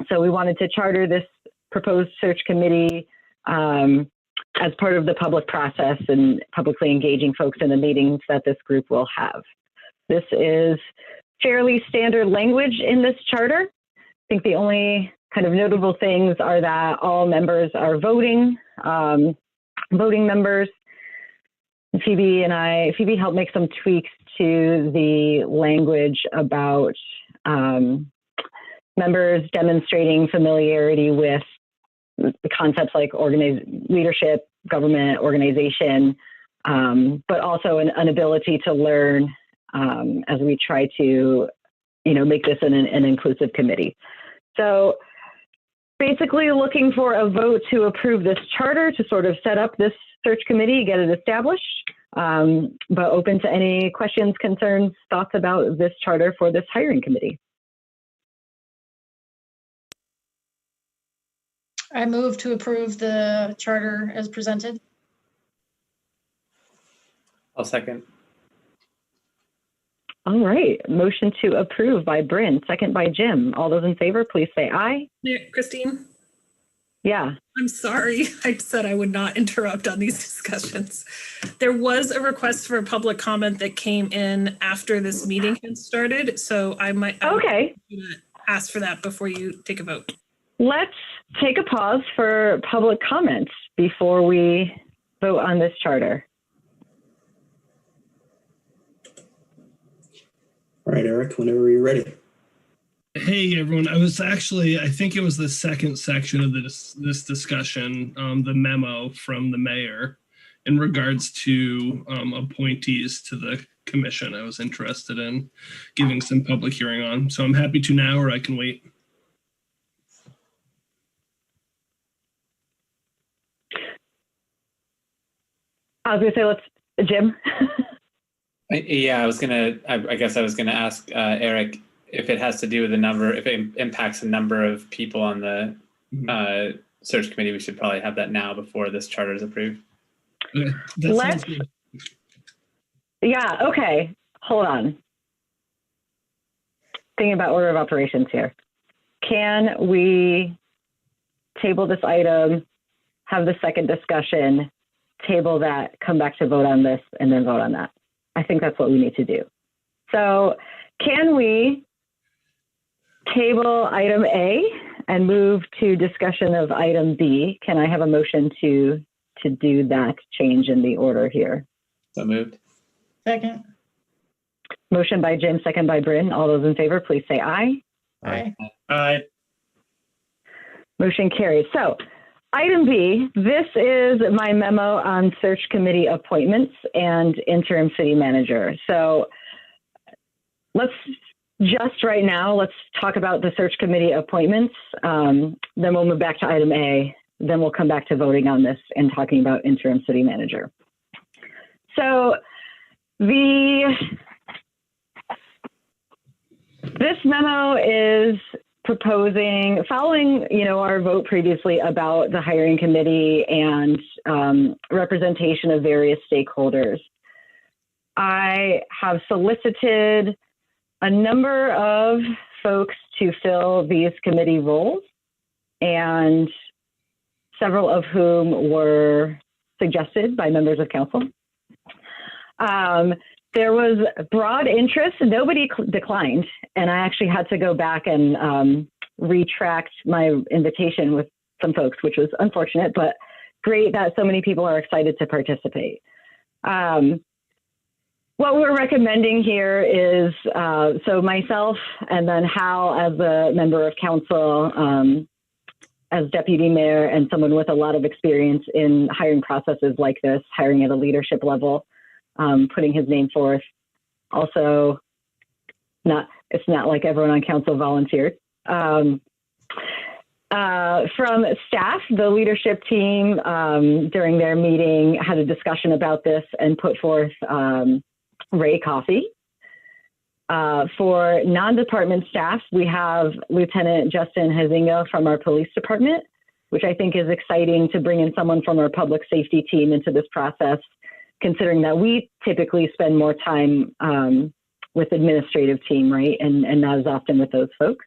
So we wanted to charter this proposed search committee as part of the public process and publicly engaging folks in the meetings that this group will have. This is fairly standard language in this charter. I think the only kind of notable things are that all members are voting members. Phoebe helped make some tweaks to the language about members demonstrating familiarity with the concepts like leadership, government, organization, but also an ability to learn as we try to, make this an inclusive committee. So basically looking for a vote to approve this charter to sort of set up this search committee, get it established, but open to any questions, concerns, thoughts about this charter for this hiring committee. I move to approve the charter as presented. I'll second. All right. Motion to approve by Bryn, second by Jim. All those in favor, please say aye. Yeah, Christine, Yeah. I'm sorry. I said I would not interrupt on these discussions. There was a request for a public comment that came in after this meeting had started, so I might Okay. ask for that before you take a vote. Let's take a pause for public comments before we vote on this charter. All right, Eric, whenever you're ready. Hey everyone, I think it was the second section of this discussion, the memo from the mayor in regards to appointees to the commission. I was interested in giving some public hearing on, so I'm happy to now, or I can wait. I was gonna say, Jim. Yeah, I guess I was gonna ask Eric if it has to do with the number, if it impacts the number of people on the search committee. We should probably have that now before this charter is approved. Okay, Let's, yeah, okay, hold on. Thinking about order of operations here. Can we table this item, have the second discussion, table that, come back to vote on this, and then vote on that? I think that's what we need to do. So can we table item A and move to discussion of item B? Can I have a motion to do that change in the order here? So moved. Second. Motion by Jim, second by Bryn. All those in favor, please say aye. Aye. Aye. Motion carries. So item B, this is my memo on search committee appointments and interim city manager. So let's just right now, let's talk about the search committee appointments. Then we'll move back to item A. Then we'll come back to voting on this and talking about interim city manager. So this memo is proposing, following, our vote previously about the hiring committee and representation of various stakeholders. I have solicited a number of folks to fill these committee roles, and several of whom were suggested by members of council. There was broad interest. Nobody declined, and I actually had to go back and retract my invitation with some folks, which was unfortunate, but great that so many people are excited to participate. What we're recommending here is, so myself and then Hal as a member of council, as deputy mayor and someone with a lot of experience in hiring processes like this, hiring at a leadership level, putting his name forth. Also, it's not like everyone on council volunteered. From staff, the leadership team during their meeting had a discussion about this and put forth Ray Coffey. For non-department staff, we have Lieutenant Justin Hazinga from our police department, which I think is exciting to bring in someone from our public safety team into this process, considering that we typically spend more time with administrative team, right? And not as often with those folks.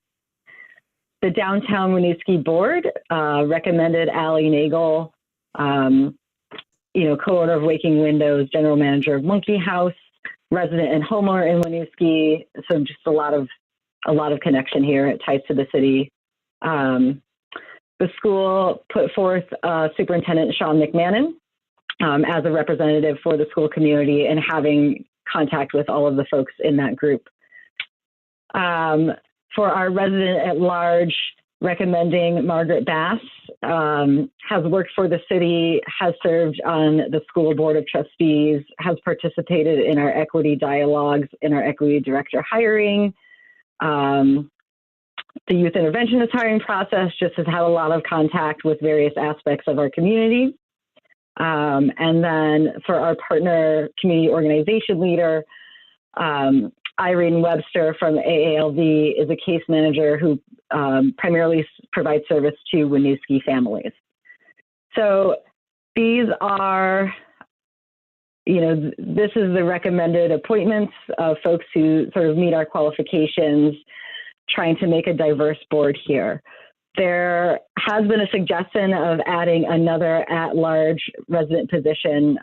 The Downtown Winooski Board recommended Allie Nagel, co-owner of Waking Windows, general manager of Monkey House, resident and homeowner in Winooski. So just a lot of connection here. It ties to the city. The school put forth Superintendent Sean McMahon as a representative for the school community and having contact with all of the folks in that group. For our resident at large, recommending Margaret Bass, has worked for the city, has served on the school board of trustees, has participated in our equity dialogues, in our equity director hiring, the youth interventionist hiring process, just has had a lot of contact with various aspects of our community. And then for our partner community organization leader, Irene Webster from AALV is a case manager who primarily provides service to Winooski families. So these are, this is the recommended appointments of folks who sort of meet our qualifications, trying to make a diverse board here. There has been a suggestion of adding another at-large resident position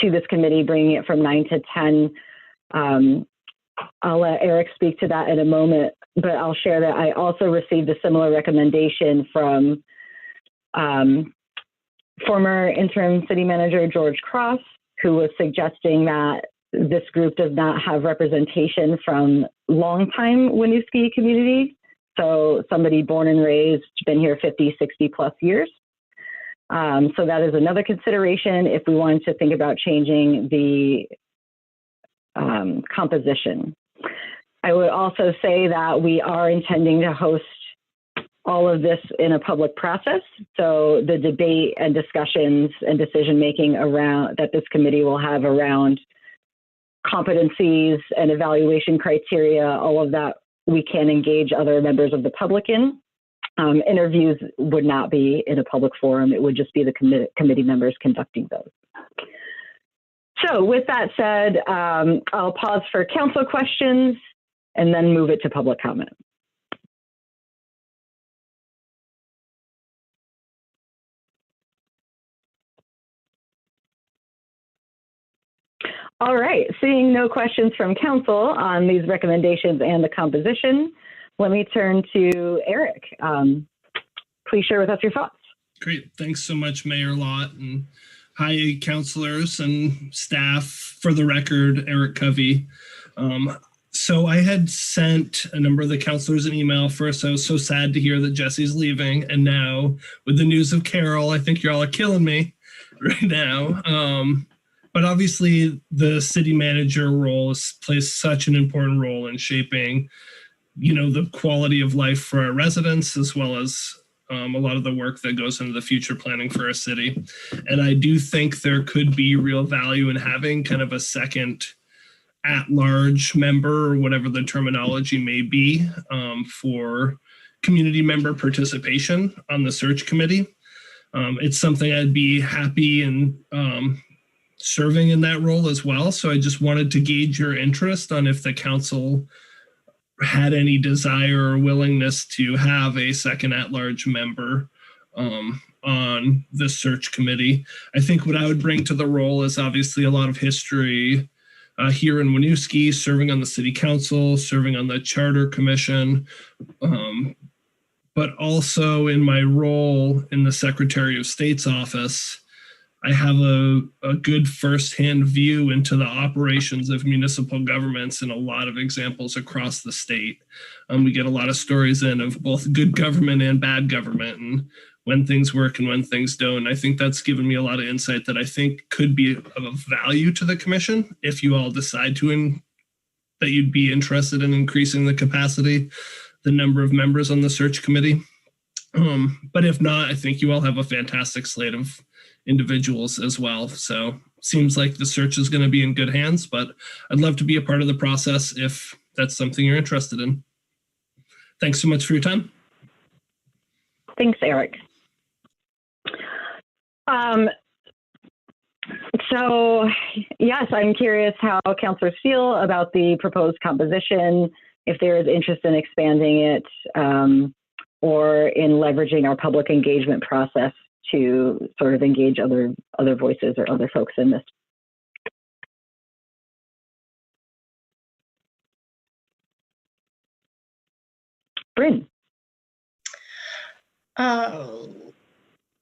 to this committee, bringing it from 9 to 10. I'll let Eric speak to that in a moment, but I'll share that I also received a similar recommendation from former interim city manager George Cross, who was suggesting that this group does not have representation from longtime Winooski community. So somebody born and raised, been here 50, 60 plus years. So that is another consideration if we wanted to think about changing the composition. I would also say that we are intending to host all of this in a public process. So the debate and discussions and decision-making around that this committee will have around competencies and evaluation criteria, all of that we can engage other members of the public in. Interviews would not be in a public forum. It would just be the committee members conducting those. So with that said, I'll pause for council questions and then move it to public comment. All right, seeing no questions from council on these recommendations and the composition, let me turn to Eric. Please share with us your thoughts. Great, thanks so much, Mayor Lott, and hi, councilors and staff. For the record, Eric Covey. So I had sent a number of the councilors an email. First, I was so sad to hear that Jesse's leaving, and now with the news of Carol, I think you all are killing me right now. But obviously, the city manager role plays such an important role in shaping, the quality of life for our residents, as well as a lot of the work that goes into the future planning for our city. And I do think there could be real value in having kind of a second at-large member, or whatever the terminology may be, for community member participation on the search committee. It's something I'd be happy in serving in that role as well. So I just wanted to gauge your interest on if the council had any desire or willingness to have a second at-large member on the search committee. I think what I would bring to the role is obviously a lot of history here in Winooski, serving on the city council, serving on the charter commission, but also in my role in the Secretary of State's office, I have a good firsthand view into the operations of municipal governments and a lot of examples across the state. We get a lot of stories in of both good government and bad government, and when things work and when things don't. I think that's given me a lot of insight that I think could be of value to the commission if you all decide that you'd be interested in increasing the capacity, the number of members on the search committee. But if not, I think you all have a fantastic slate of individuals as well. So seems like the search is going to be in good hands, but I'd love to be a part of the process if that's something you're interested in. Thanks so much for your time. Thanks, Eric. So yes, I'm curious how councilors feel about the proposed composition, if there is interest in expanding it, or in leveraging our public engagement process to sort of engage other voices or other folks in this. Bryn.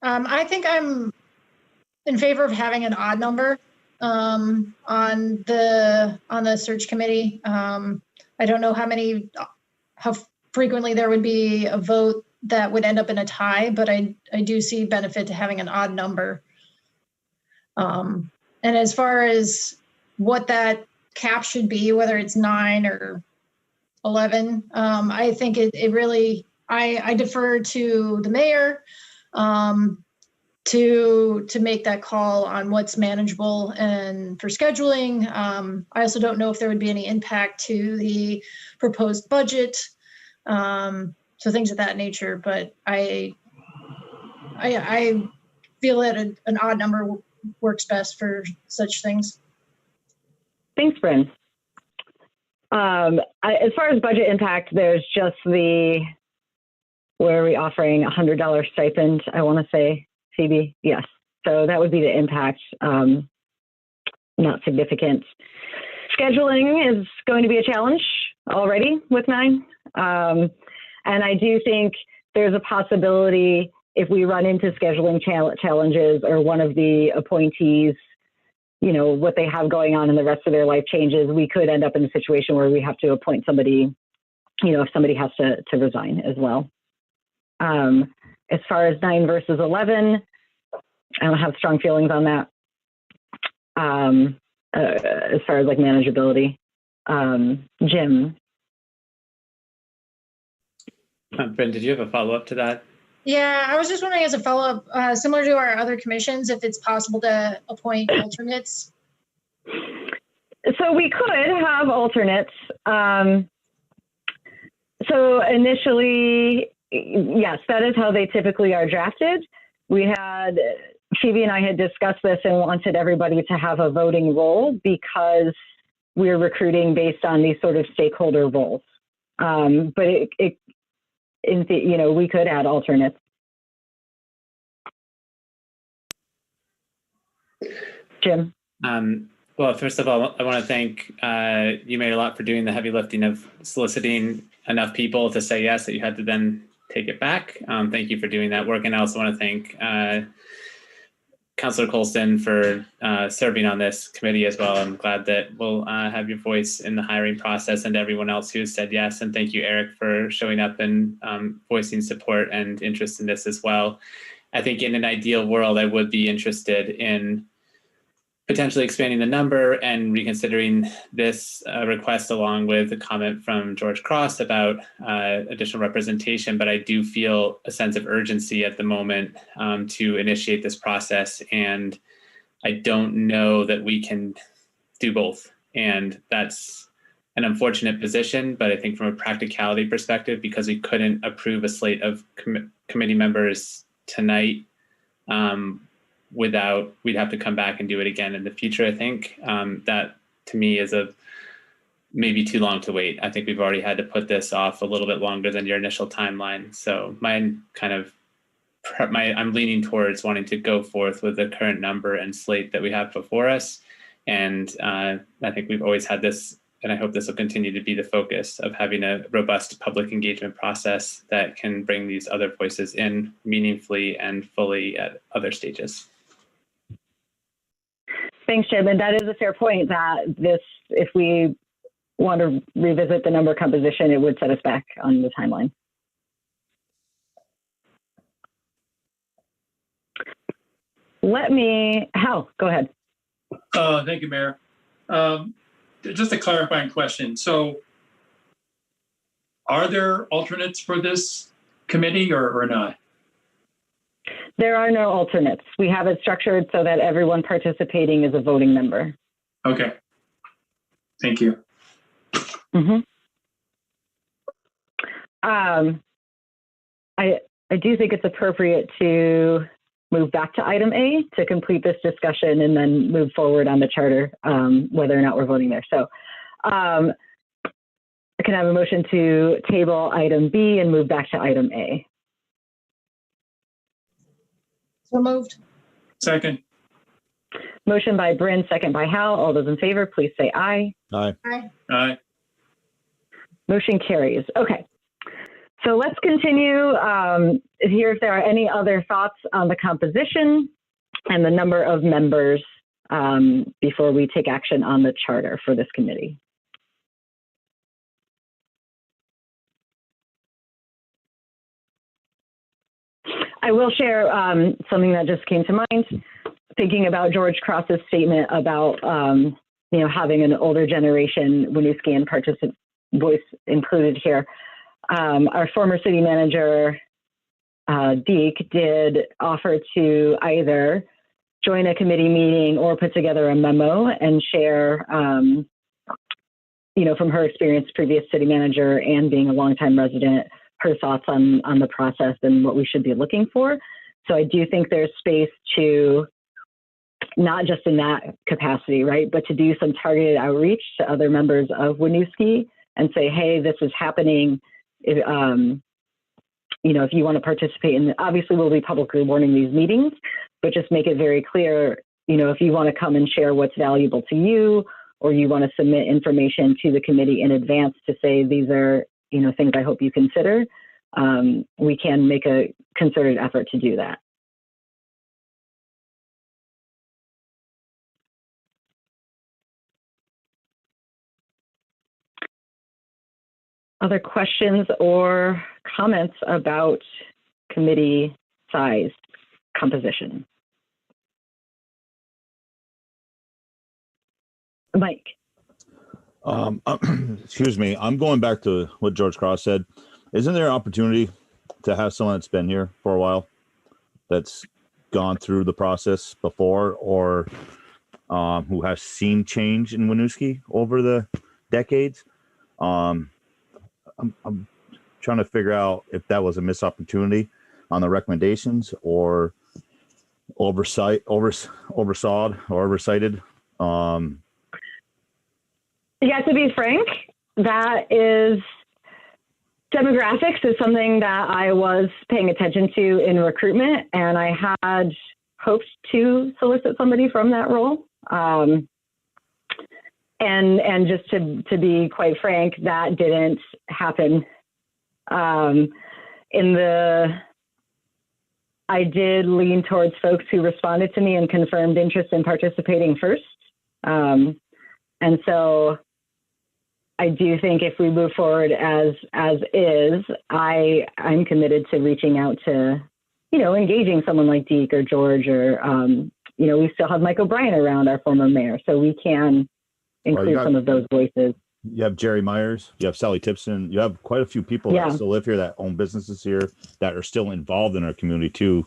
I think I'm in favor of having an odd number on the search committee. I don't know how frequently there would be a vote that would end up in a tie, but I do see benefit to having an odd number. And as far as what that cap should be, whether it's 9 or 11, I think it really, I defer to the mayor. to make that call on what's manageable and for scheduling. I also don't know if there would be any impact to the proposed budget. So things of that nature, but I feel that an odd number works best for such things. Thanks, Bryn. As far as budget impact, there's just where are we offering $100 stipend? I want to say, Phoebe, yes. So that would be the impact, not significant. Scheduling is going to be a challenge already with 9. And I do think there's a possibility if we run into scheduling challenges or one of the appointees, what they have going on in the rest of their life changes, we could end up in a situation where we have to appoint somebody, if somebody has to resign as well. As far as 9 versus 11, I don't have strong feelings on that. As far as like manageability, Jim. Bryn, did you have a follow-up to that? Yeah, I was just wondering as a follow-up, similar to our other commissions, if it's possible to appoint alternates. So we could have alternates. So initially, yes, that is how they typically are drafted. Phoebe and I had discussed this and wanted everybody to have a voting role because we're recruiting based on these sort of stakeholder roles. But we could add alternates. Jim. Well, first of all, I want to thank you, Mayor Lott, for doing the heavy lifting of soliciting enough people to say yes that you had to then take it back. Thank you for doing that work. And I also want to thank Councilor Colston for serving on this committee as well. I'm glad that we'll have your voice in the hiring process, and everyone else who has said yes. And thank you, Eric, for showing up and voicing support and interest in this as well. I think in an ideal world, I would be interested in potentially expanding the number and reconsidering this request along with a comment from George Cross about additional representation. But I do feel a sense of urgency at the moment to initiate this process. And I don't know that we can do both. And that's an unfortunate position. But I think from a practicality perspective, because we couldn't approve a slate of committee members tonight, we'd have to come back and do it again in the future. I think that to me is maybe too long to wait. I think we've already had to put this off a little bit longer than your initial timeline. So I'm leaning towards wanting to go forth with the current number and slate that we have before us. And I think we've always had this, and I hope this will continue to be the focus of having a robust public engagement process that can bring these other voices in meaningfully and fully at other stages. Thanks, Jim. And that is a fair point that if we want to revisit the number composition, it would set us back on the timeline. Hal, go ahead. Thank you, Mayor. Just a clarifying question. So are there alternates for this committee or not? There are no alternates. We have it structured so that everyone participating is a voting member. Okay. Thank you. Mm-hmm. I do think it's appropriate to move back to item A to complete this discussion and then move forward on the charter, whether or not we're voting there. So I can have a motion to table item B and move back to item A. So moved. Second. Motion by Bryn, second by Hal. All those in favor, please say aye. Aye. Aye. Aye. Motion carries. Okay. So let's continue. Here, if there are any other thoughts on the composition and the number of members before we take action on the charter for this committee. I will share something that just came to mind, thinking about George Cross's statement about having an older generation Winooski and participant voice included here. Our former city manager, Deke did offer to either join a committee meeting or put together a memo and share, from her experience, previous city manager and being a longtime resident, her thoughts on the process and what we should be looking for. So I do think there's space to, not just in that capacity, right, but to do some targeted outreach to other members of Winooski and say, hey, this is happening. If you want to participate in, obviously we'll be publicly warning these meetings, but just make it very clear, if you want to come and share what's valuable to you, or you want to submit information to the committee in advance to say, these are, things I hope you consider, we can make a concerted effort to do that. Other questions or comments about committee size composition? Mike. Excuse me. I'm going back to what George Cross said. Isn't there an opportunity to have someone that's been here for a while, that's gone through the process before, or who has seen change in Winooski over the decades? I'm trying to figure out if that was a missed opportunity on the recommendations, or oversighted. Yeah, to be frank, demographics is something that I was paying attention to in recruitment, and I had hoped to solicit somebody from that role. And just to be quite frank, that didn't happen. I did lean towards folks who responded to me and confirmed interest in participating first. And so I do think if we move forward as is, I'm committed to reaching out to, engaging someone like Deke or George, or, we still have Mike O'Brien around, our former mayor, so we can include some of those voices. You have Jerry Myers, you have Sally Tipson, you have quite a few people that still live here, that own businesses here, that are still involved in our community too.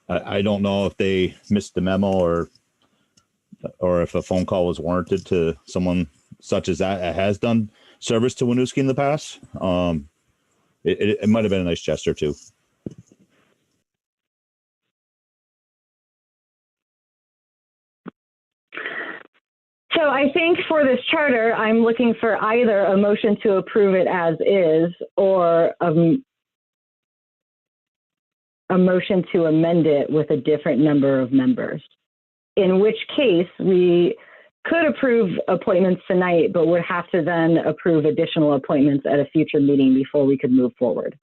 I don't know if they missed the memo, or if a phone call was warranted to someone such as that has done service to Winooski in the past. It might have been a nice gesture too. So I think for this charter, I'm looking for either a motion to approve it as is, or a motion to amend it with a different number of members. In which case, we could approve appointments tonight, but would have to then approve additional appointments at a future meeting before we could move forward.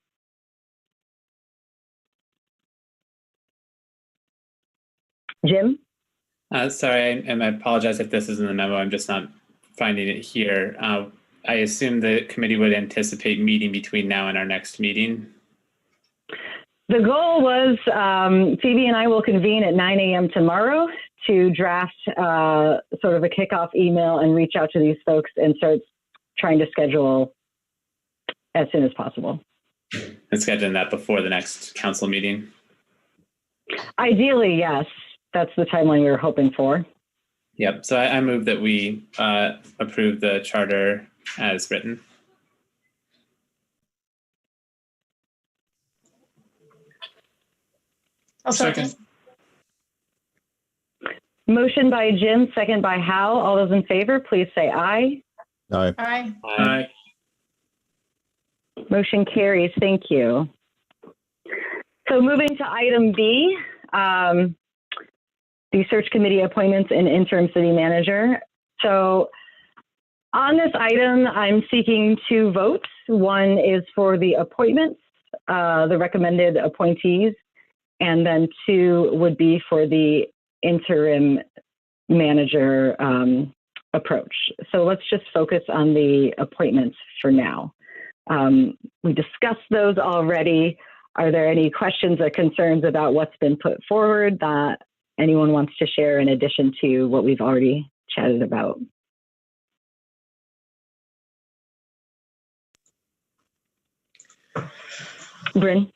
Jim? Sorry, and I apologize if this is in the memo. I'm just not finding it here. I assume the committee would anticipate meeting between now and our next meeting. The goal was Phoebe and I will convene at 9 a.m. tomorrow to draft sort of a kickoff email and reach out to these folks and start trying to schedule as soon as possible. And scheduling that before the next council meeting? Ideally, yes. That's the timeline we were hoping for. Yep. So I move that we approve the charter as written. I'll second. Motion by Jim, second by Hal. All those in favor, please say aye. Aye. Aye. Aye. Motion carries. Thank you. So moving to item B, the search committee appointments and interim city manager. So on this item, I'm seeking 2 votes. One is for the appointments, the recommended appointees, and then 2 would be for the interim manager approach. So let's just focus on the appointments for now. We discussed those already. Are there any questions or concerns about what's been put forward that anyone wants to share in addition to what we've already chatted about? Bryn?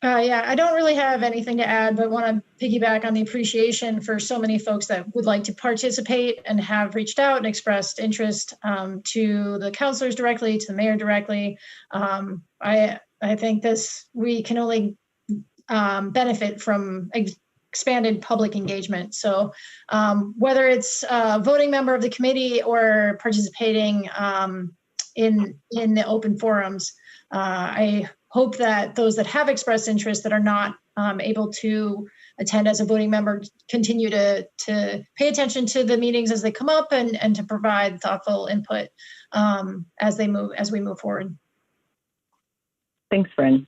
Yeah, I don't really have anything to add, but want to piggyback on the appreciation for so many folks that would like to participate and have reached out and expressed interest to the counselors directly, to the mayor directly. I think we can only benefit from expanded public engagement. So whether it's a voting member of the committee or participating in the open forums, I hope that those that have expressed interest that are not able to attend as a voting member continue to pay attention to the meetings as they come up and to provide thoughtful input as we move forward. Thanks, Bryn.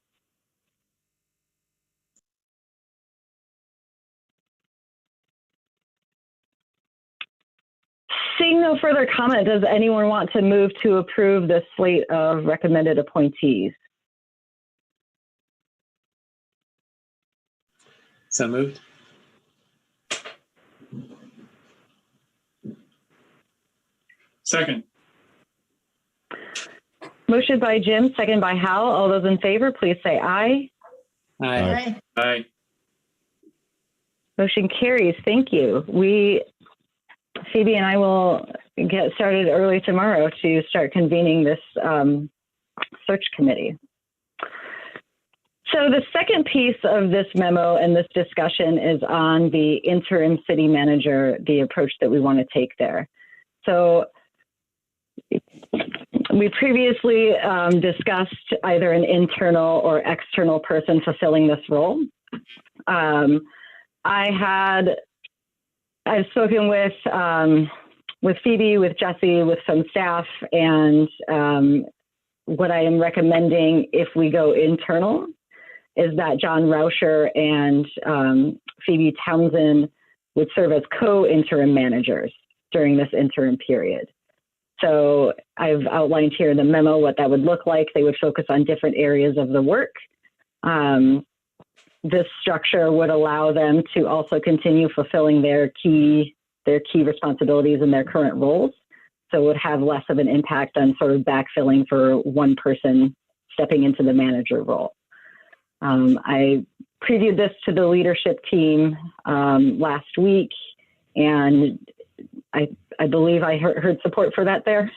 Seeing no further comment, does anyone want to move to approve the slate of recommended appointees? So moved. Second. Motion by Jim, second by Hal. All those in favor, please say aye. Aye. Aye. Motion carries. Thank you. Phoebe and I will get started early tomorrow to start convening this search committee. So the second piece of this memo and this discussion is on the interim city manager, the approach that we want to take there. So we previously discussed either an internal or external person fulfilling this role. I've spoken with Phoebe, with Jesse, with some staff, and what I am recommending if we go internal is that John Rauscher and Phoebe Townsend would serve as co-interim managers during this interim period. So I've outlined here in the memo what that would look like. They would focus on different areas of the work. This structure would allow them to also continue fulfilling their key responsibilities in their current roles. So it would have less of an impact on sort of backfilling for one person stepping into the manager role. I previewed this to the leadership team last week, and I believe I heard support for that there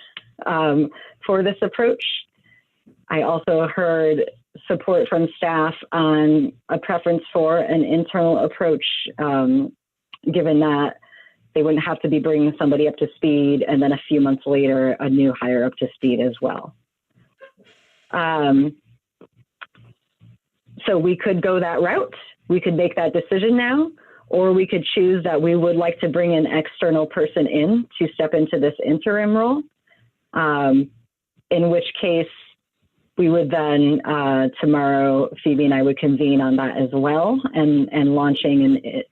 for this approach. I also heard support from staff on a preference for an internal approach, given that they wouldn't have to be bringing somebody up to speed and then a few months later, a new hire up to speed as well. So we could go that route. We could make that decision now, or we could choose that we would like to bring an external person in to step into this interim role, in which case we would then, tomorrow, Phoebe and I would convene on that as well, and launching an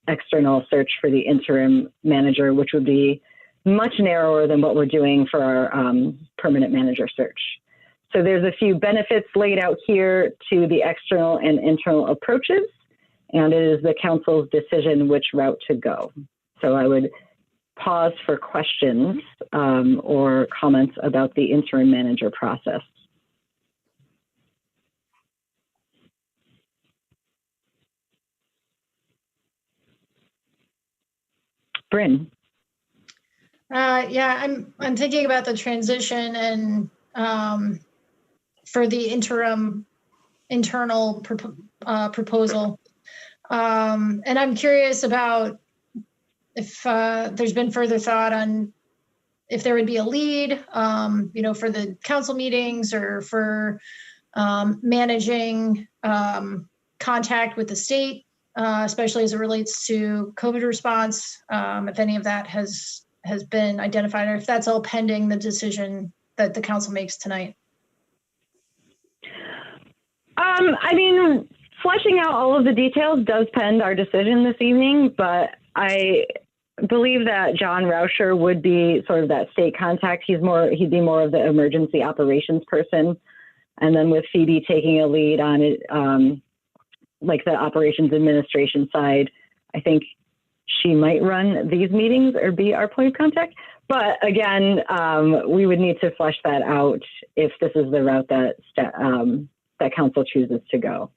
external search for the interim manager, which would be much narrower than what we're doing for our permanent manager search. So there's a few benefits laid out here to the external and internal approaches, and it is the council's decision which route to go. So I would pause for questions or comments about the interim manager process. Bryn. Yeah, I'm thinking about the transition and for the internal proposal. And I'm curious about if there's been further thought on if there would be a lead, for the council meetings or for managing contact with the state, especially as it relates to COVID response, if any of that has been identified, or if that's all pending the decision that the council makes tonight. I mean, fleshing out all of the details does pend our decision this evening, but I believe that John Rauscher would be sort of that state contact. He'd be more of the emergency operations person. And then with Phoebe taking a lead on it, like the operations administration side, I think she might run these meetings or be our point of contact. But again, we would need to flesh that out if this is the route that that council chooses to go.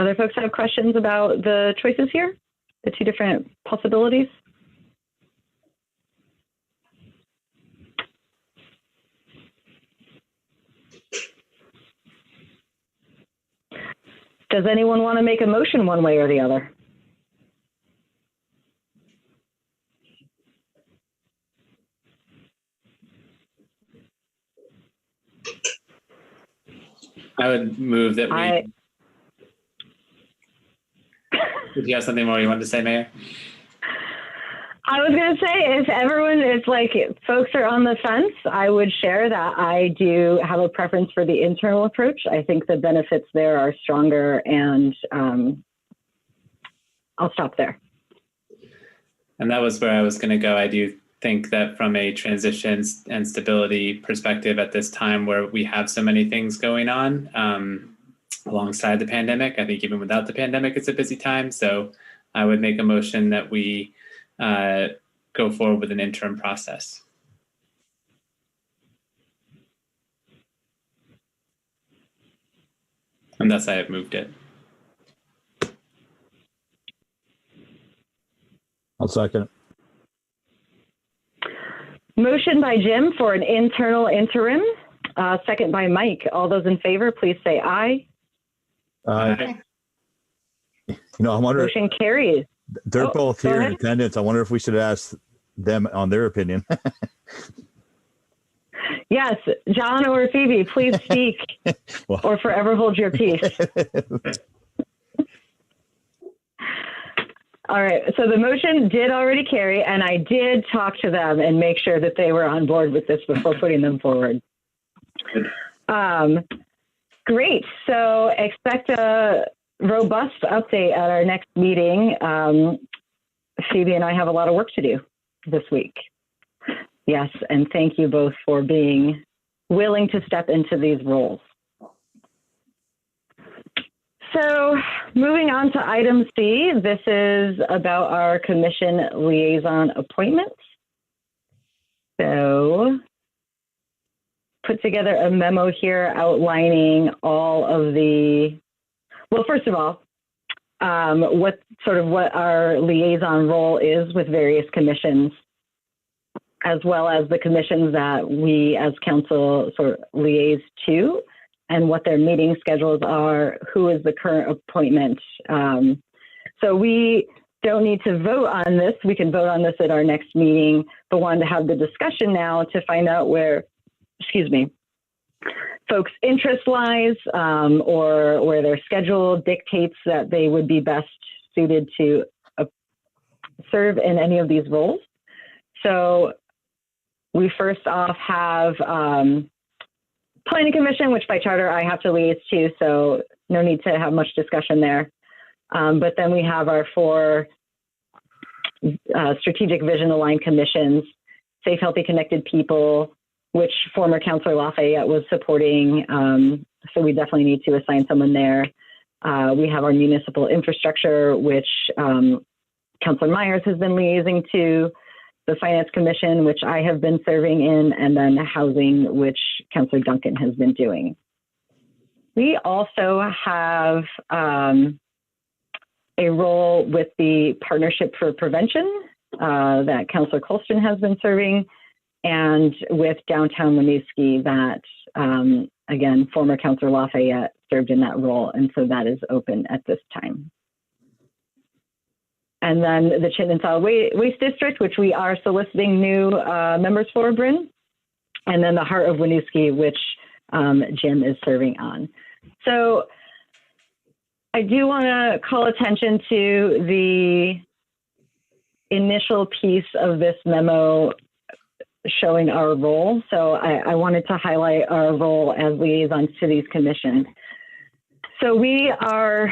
Other folks have questions about the choices here, the two different possibilities? Does anyone want to make a motion one way or the other? I would move that we. Did you have something more you wanted to say, Mayor? I was going to say, if everyone, it's like folks are on the fence, I would share that I do have a preference for the internal approach. I think the benefits there are stronger, and I'll stop there. And that was where I was going to go. I do think that from a transition and stability perspective at this time where we have so many things going on alongside the pandemic, I think even without the pandemic, it's a busy time. So I would make a motion that we go forward with an interim process. And thus I have moved it. I'll second it. Motion by Jim for an internal interim, second by Mike. All those in favor, please say aye. You know, I wonder. Motion carries. They're both here in ahead. attendance. I wonder if we should ask them on their opinion. Yes, John or Phoebe, please speak Well. or forever hold your peace. All right, so the motion did already carry, and I did talk to them and make sure that they were on board with this before putting them forward. Great, so expect a robust update at our next meeting. Phoebe and I have a lot of work to do this week. Yes, and thank you both for being willing to step into these roles. So moving on to item C, this is about our commission liaison appointments. So put together a memo here outlining all of the, well, first of all, what our liaison role is with various commissions, as well as the commissions that we as council sort of liaise to, and what their meeting schedules are, who is the current appointment. So we don't need to vote on this. We can vote on this at our next meeting, but wanted to have the discussion now to find out where, folks' interest lies, or where their schedule dictates that they would be best suited to serve in any of these roles. So we first off have Planning Commission, which by charter I have to liaise to, so no need to have much discussion there. But then we have our 4 strategic vision aligned commissions, Safe, Healthy, Connected People, which former Councillor Lafayette was supporting. So we definitely need to assign someone there. We have our municipal infrastructure, which Councillor Myers has been liaising to, the Finance Commission, which I have been serving in, and then housing, which Councillor Duncan has been doing. We also have a role with the Partnership for Prevention that Councillor Colston has been serving, and with Downtown Winooski that, again, former Councillor Lafayette served in that role, and so that is open at this time. And then the Chittenden Solid Waste District, which we are soliciting new members for, Bryn. And then the Heart of Winooski, which Jim is serving on. So I do want to call attention to the initial piece of this memo showing our role. So I wanted to highlight our role as liaisons to these commissions. So we are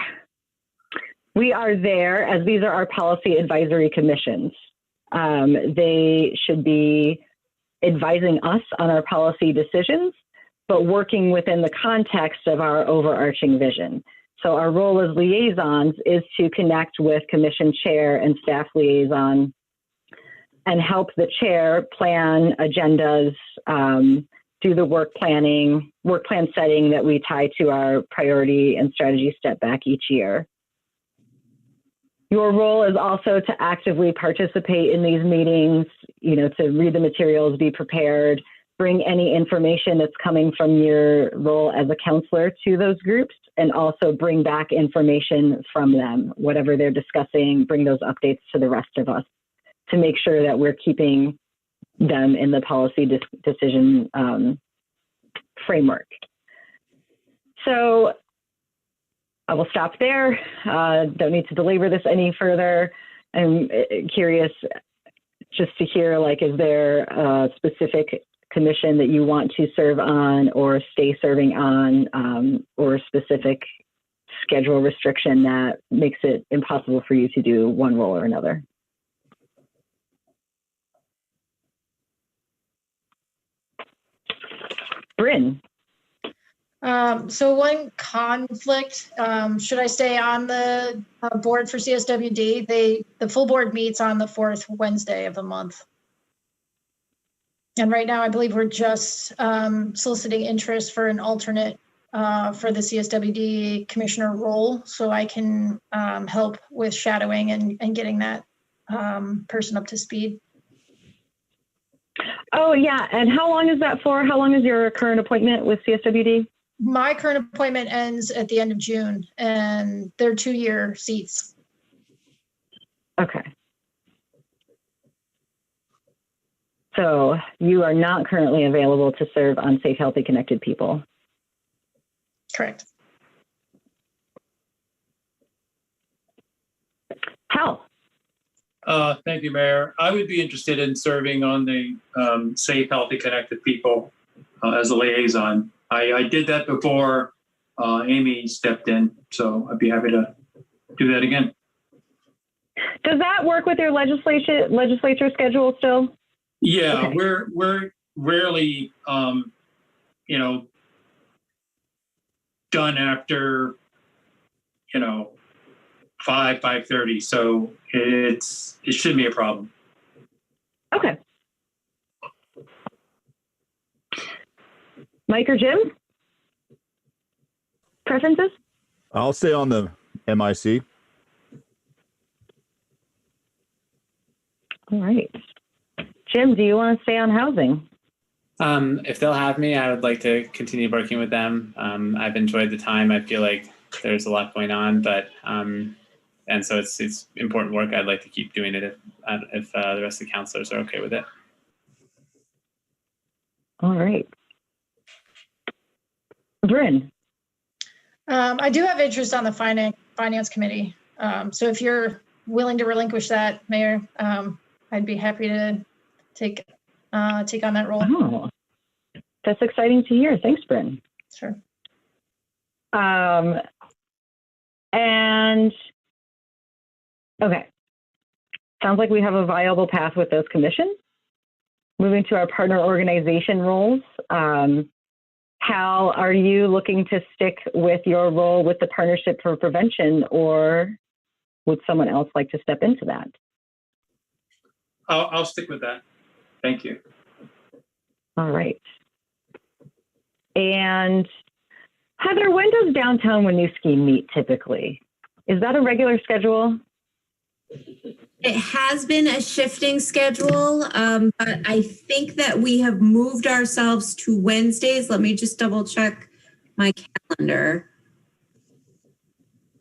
there, as these are our policy advisory commissions. They should be advising us on our policy decisions, but working within the context of our overarching vision. So our role as liaisons is to connect with commission chair and staff liaison and help the chair plan agendas do the work plan setting that we tie to our priority and strategy step back each year. Your role is also to actively participate in these meetings, to read the materials, be prepared, bring any information that's coming from your role as a counselor to those groups, and also bring back information from them, whatever they're discussing, bring those updates to the rest of us to make sure that we're keeping them in the policy decision framework. So I will stop there. Don't need to belabor this any further. I'm curious just to hear, is there a specific commission that you want to serve on or stay serving on, or a specific schedule restriction that makes it impossible for you to do one role or another? Bryn. So one conflict, should I stay on the board for CSWD? The full board meets on the 4th Wednesday of the month. And right now, I believe we're just soliciting interest for an alternate for the CSWD commissioner role, so I can help with shadowing and getting that person up to speed. Oh, yeah. And how long is that for? How long is your current appointment with CSWD? My current appointment ends at the end of June, and they're 2-year seats. Okay. So you are not currently available to serve on Safe, Healthy, Connected People. Correct. Hal. Thank you, Mayor. I would be interested in serving on the Safe, Healthy, Connected People as a liaison. I did that before Amy stepped in, so I'd be happy to do that again. Does that work with your legislature schedule still? Yeah, Okay. we're rarely, done after, 5:30. So it shouldn't be a problem. Okay. Mike or Jim? Preferences? I'll stay on the MIC. All right. Jim, do you want to stay on housing? If they'll have me, I would like to continue working with them. I've enjoyed the time. I feel like there's a lot going on, but and so it's important work. I'd like to keep doing it if the rest of the counselors are okay with it. All right. Bryn. I do have interest on the finance committee. So if you're willing to relinquish that, Mayor, I'd be happy to take on that role. Oh, that's exciting to hear. Thanks, Bryn. Sure. And okay, sounds like we have a viable path with those commissions. Moving to our partner organization roles. Hal, are you looking to stick with your role with the Partnership for Prevention, or would someone else like to step into that? I'll stick with that. Thank you. All right. And Heather, when does downtown Winooski meet typically? Is that a regular schedule? It has been a shifting schedule, but I think that we have moved ourselves to Wednesdays. Let me just double check my calendar.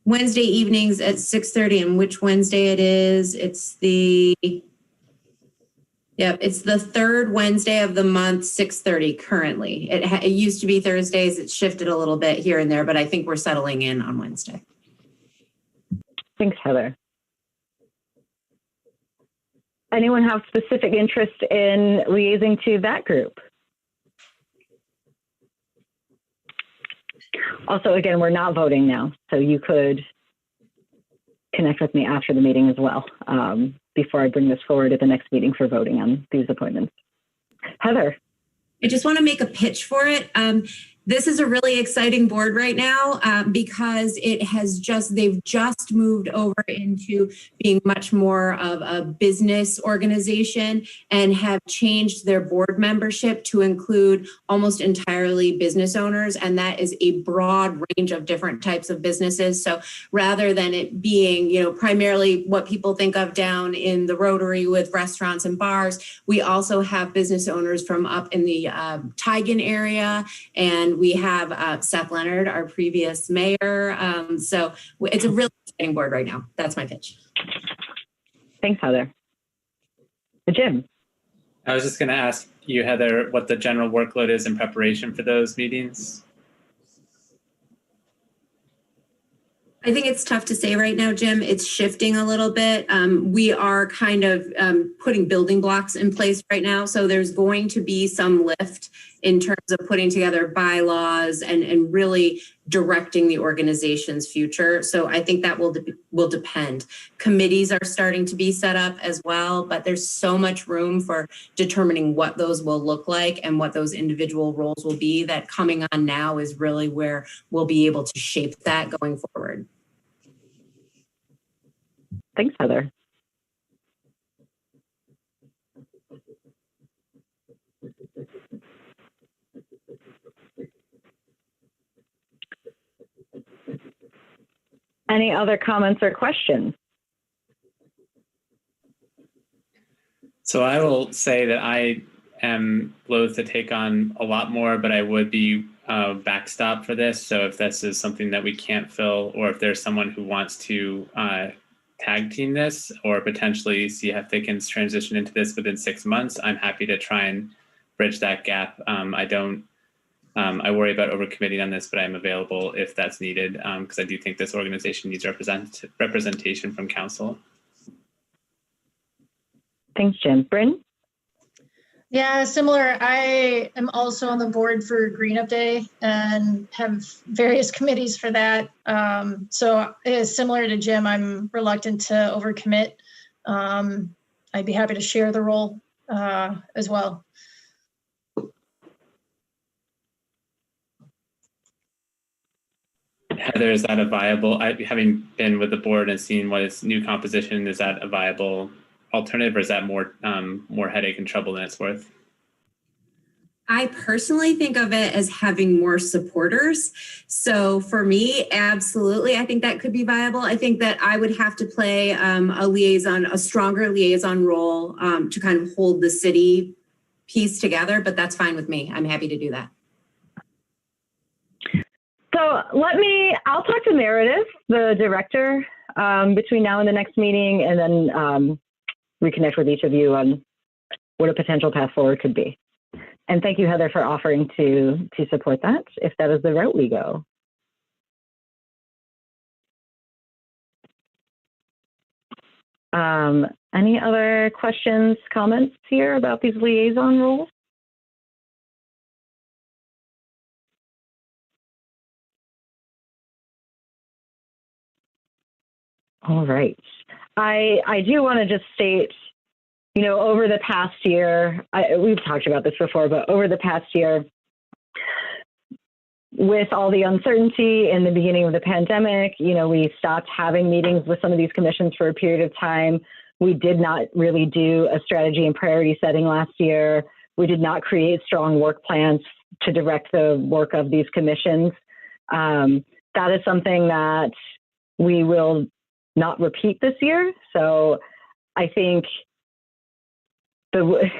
Wednesday evenings at 6:30, and which Wednesday it is? It's the third Wednesday of the month, 6:30 currently. It used to be Thursdays. It's shifted a little bit here and there, but I think we're settling in on Wednesday. Thanks, Heather. Anyone have specific interest in liaising to that group? Also, again, we're not voting now, so you could connect with me after the meeting as well, before I bring this forward at the next meeting for voting on these appointments. Heather. I just want to make a pitch for it. This is a really exciting board right now because they've just moved over into being much more of a business organization and have changed their board membership to include almost entirely business owners. And that is a broad range of different types of businesses. So rather than it being, primarily what people think of down in the Rotary with restaurants and bars, we also have business owners from up in the Teigen area, and we have Seth Leonard, our previous mayor. So it's a really exciting board right now. That's my pitch. Thanks, Heather. Jim. I was just going to ask you, Heather, what the general workload is in preparation for those meetings. I think it's tough to say right now, Jim. It's shifting a little bit. We are kind of putting building blocks in place right now. So there's going to be some lift in terms of putting together bylaws and really directing the organization's future. So I think that will depend. Committees are starting to be set up as well, but there's so much room for determining what those will look like and what those individual roles will be that coming on now is really where we'll be able to shape that going forward. Thanks, Heather. Any other comments or questions? So I will say that I am loath to take on a lot more, but I would be backstop for this. So if this is something that we can't fill, or if there's someone who wants to tag team this or potentially see if they can transition into this within 6 months, I'm happy to try and bridge that gap. I worry about overcommitting on this, but I'm available if that's needed because I do think this organization needs representation from council. Thanks, Jim. Bryn? Yeah, similar. I am also on the board for Green Up Day and have various committees for that. So similar to Jim, I'm reluctant to overcommit. I'd be happy to share the role as well. Heather, is that a viable, having been with the board and seen what its new composition, is that a viable alternative, or is that more headache and trouble than it's worth? I personally think of it as having more supporters. So for me, absolutely, I think that could be viable. I think that I would have to play a stronger liaison role to kind of hold the city piece together, but that's fine with me. I'm happy to do that. So I'll talk to Meredith, the director, between now and the next meeting, and then reconnect with each of you on what a potential path forward could be. And thank you, Heather, for offering to support that, if that is the route we go. Any other questions, comments here about these liaison roles? All right. I do want to just state, over the past year, we've talked about this before, but over the past year, with all the uncertainty in the beginning of the pandemic, we stopped having meetings with some of these commissions for a period of time. We did not really do a strategy and priority setting last year. We did not create strong work plans to direct the work of these commissions. That is something that we will not repeat this year. So I think the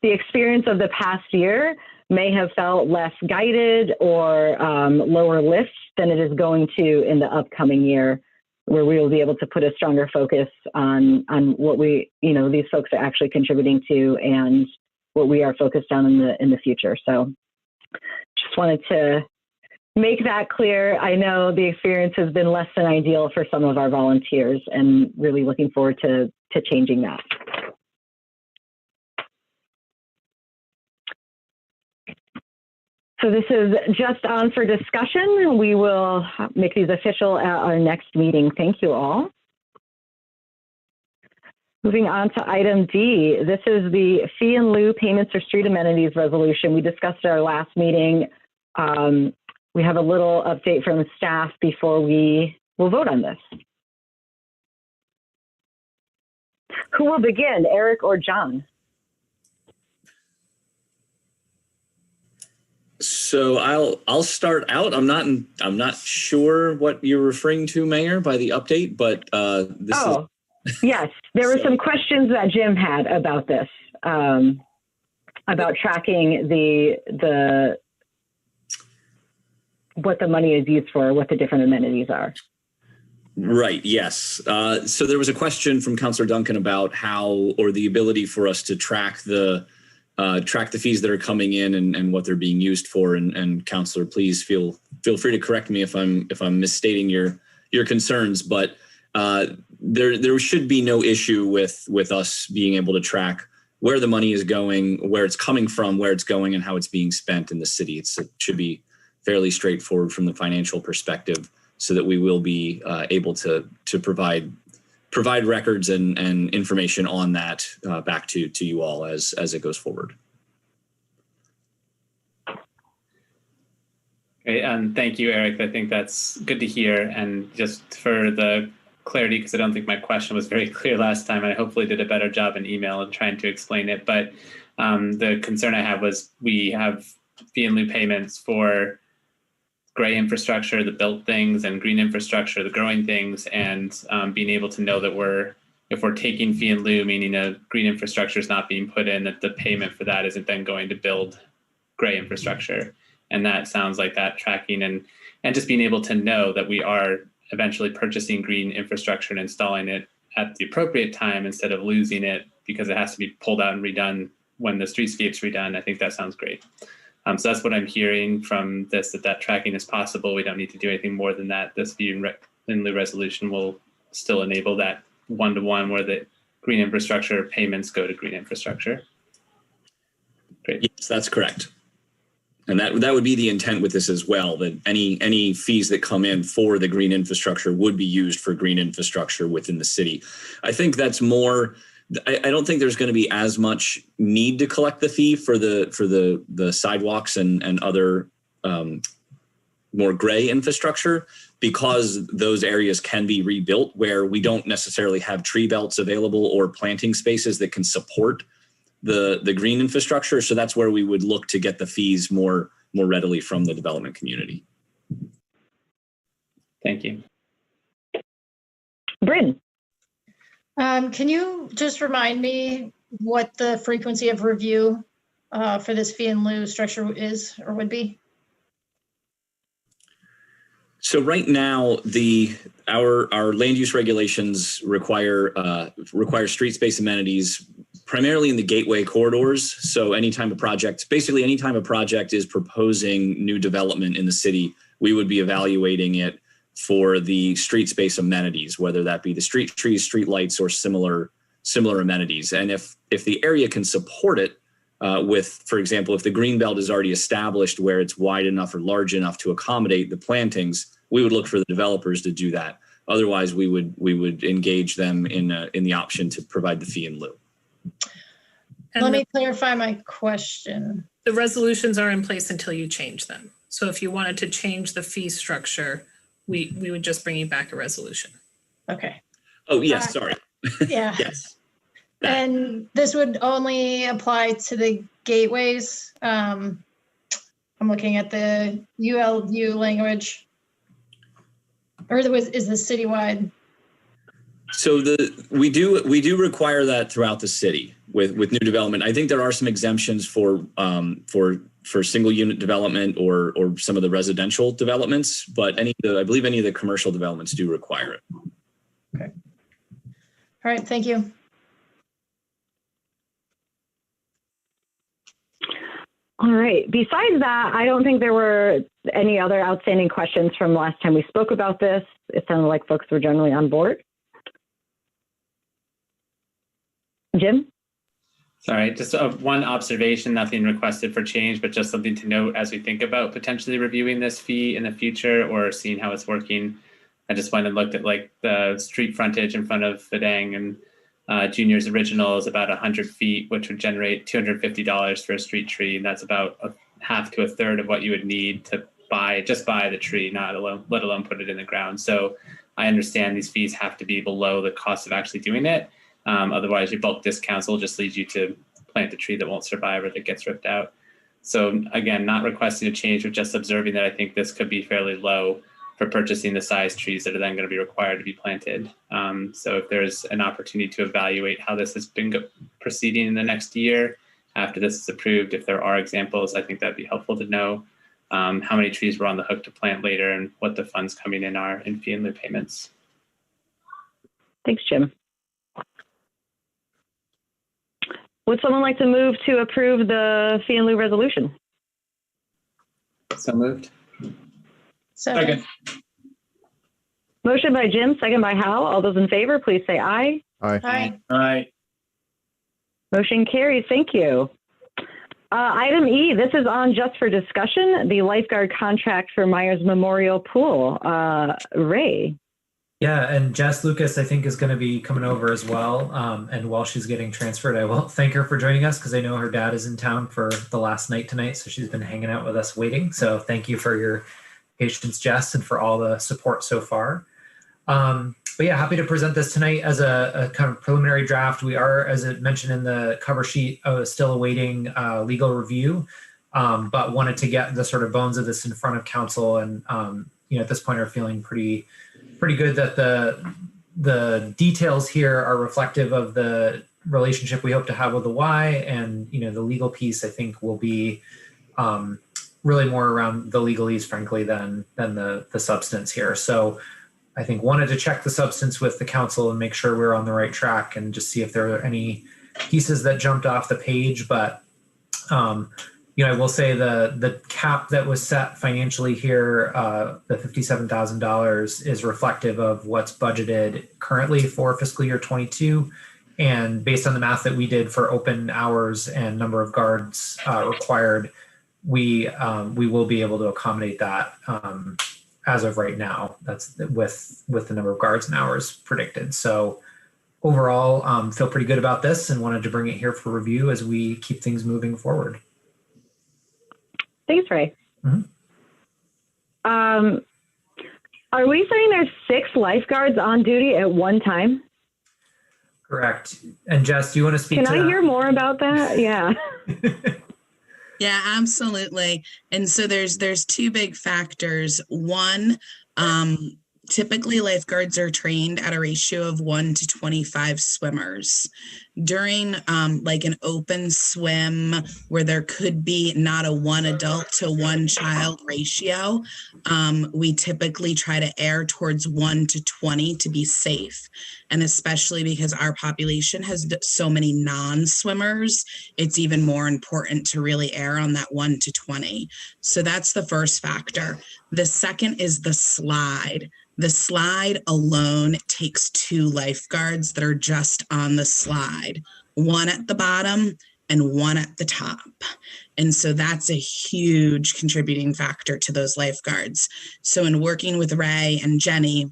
experience of the past year may have felt less guided or lower lift than it is going to in the upcoming year, where we will be able to put a stronger focus on what these folks are actually contributing to and what we are focused on in the future. So just wanted to make that clear. I know the experience has been less than ideal for some of our volunteers, and really looking forward to changing that. So this is just on for discussion. We will make these official at our next meeting. Thank you all. Moving on to item D, this is the fee in lieu payments for street amenities resolution. We discussed at our last meeting We have a little update from staff before we will vote on this. Who will begin, Eric or John? So I'll start out. I'm not sure what you're referring to, Mayor, by the update, but Yes, there were some questions that Jim had about this, about tracking the what the money is used for, what the different amenities are. Right. Yes. So there was a question from Councilor Duncan about how, or the ability for us to track the fees that are coming in and what they're being used for. And Councilor, please feel free to correct me if I'm misstating your concerns. But there should be no issue with us being able to track where the money is going, where it's coming from, where it's going, and how it's being spent in the city. It should be fairly straightforward from the financial perspective, so that we will be able to provide records and information on that back to you all as it goes forward. Great, thank you, Eric. I think that's good to hear. And just for the clarity, because I don't think my question was very clear last time, and I hopefully did a better job in email of trying to explain it. But the concern I have was we have fee in lieu payments for gray infrastructure, the built things, and green infrastructure, the growing things, and being able to know that if we're taking fee in lieu, meaning a green infrastructure is not being put in, that the payment for that isn't then going to build gray infrastructure. And that sounds like that tracking and just being able to know that we are eventually purchasing green infrastructure and installing it at the appropriate time instead of losing it because it has to be pulled out and redone when the streetscape's redone. I think that sounds great. So that's what I'm hearing from this, that tracking is possible. We don't need to do anything more than that. This fee in lieu resolution will still enable that one-to-one where the green infrastructure payments go to green infrastructure. Great. Yes, that's correct. And that would be the intent with this as well, that any fees that come in for the green infrastructure would be used for green infrastructure within the city. I think that's more, I don't think there's going to be as much need to collect the fee for the sidewalks and other more gray infrastructure, because those areas can be rebuilt where we don't necessarily have tree belts available or planting spaces that can support the green infrastructure. So that's where we would look to get the fees more readily from the development community. Thank you. Bryn. Can you just remind me what the frequency of review for this fee in lieu structure is or would be? So right now, our land use regulations require street space amenities primarily in the gateway corridors. So anytime a project is proposing new development in the city, we would be evaluating it for the street space amenities, whether that be the street trees, street lights, or similar amenities. And if the area can support it with, for example, if the green belt is already established where it's wide enough or large enough to accommodate the plantings, we would look for the developers to do that. Otherwise, we would engage them in the option to provide the fee in lieu. Let me clarify my question. The resolutions are in place until you change them. So if you wanted to change the fee structure, we would just bring you back a resolution. Okay. Oh, yes, sorry. Yeah. Yes. And this would only apply to the gateways. I'm looking at the ULU language. Or is this citywide? So we do require that throughout the city with new development. I think there are some exemptions for single unit development or some of the residential developments, but I believe any of the commercial developments do require it. Okay. All right, thank you. All right. Besides that, I don't think there were any other outstanding questions from last time we spoke about this. It sounded like folks were generally on board. Jim? Sorry, just one observation, nothing requested for change, but just something to note as we think about potentially reviewing this fee in the future or seeing how it's working. I just went and looked at like the street frontage in front of Fidang, and Junior's original is about 100 feet, which would generate $250 for a street tree. And that's about half to a third of what you would need to buy the tree, not alone, let alone put it in the ground. So I understand these fees have to be below the cost of actually doing it. Otherwise, your bulk discounts will just lead you to plant a tree that won't survive or that gets ripped out. So again, not requesting a change, but just observing that I think this could be fairly low for purchasing the size trees that are then going to be required to be planted. So if there's an opportunity to evaluate how this has been proceeding in the next year after this is approved, if there are examples, I think that'd be helpful to know how many trees we're on the hook to plant later and what the funds coming in are in fee and lieu payments. Thanks, Jim. Would someone like to move to approve the fee and lieu resolution? So moved. Second. Motion by Jim, second by Hal. All those in favor, please say aye. Aye. Aye. Motion carries. Thank you. Item E, this is on just for discussion, the lifeguard contract for Myers Memorial Pool. Ray. Yeah, and Jess Lucas, I think, is going to be coming over as well. And while she's getting transferred, I will thank her for joining us because I know her dad is in town for the last night tonight. So she's been hanging out with us waiting. So thank you for your patience, Jess, and for all the support so far. But yeah, happy to present this tonight as a kind of preliminary draft. We are, as it mentioned in the cover sheet, still awaiting legal review, but wanted to get the sort of bones of this in front of council. And at this point are feeling pretty good that the details here are reflective of the relationship we hope to have with the Y, and the legal piece I think will be really more around the legalese, frankly, than the substance here. So I think wanted to check the substance with the council and make sure we're on the right track and just see if there are any pieces that jumped off the page. But I will say the cap that was set financially here, the $57,000, is reflective of what's budgeted currently for fiscal year 22. And based on the math that we did for open hours and number of guards required, we will be able to accommodate that as of right now. That's with the number of guards and hours predicted. So overall, feel pretty good about this and wanted to bring it here for review as we keep things moving forward. Thanks, Ray. Mm-hmm. Are we saying there's 6 lifeguards on duty at one time? Correct. And Jess, do you want to speak to that? Can I hear more about that? Yeah. Yeah, absolutely. And so there's 2 big factors. One, typically lifeguards are trained at a ratio of 1 to 25 swimmers. During like an open swim where there could be not a 1 adult to 1 child ratio, we typically try to err towards 1 to 20 to be safe. And especially because our population has so many non-swimmers, it's even more important to really err on that 1 to 20. So that's the first factor. The second is the slide. The slide alone takes 2 lifeguards that are just on the slide, 1 at the bottom and 1 at the top. And so that's a huge contributing factor to those lifeguards. So in working with Ray and Jenny,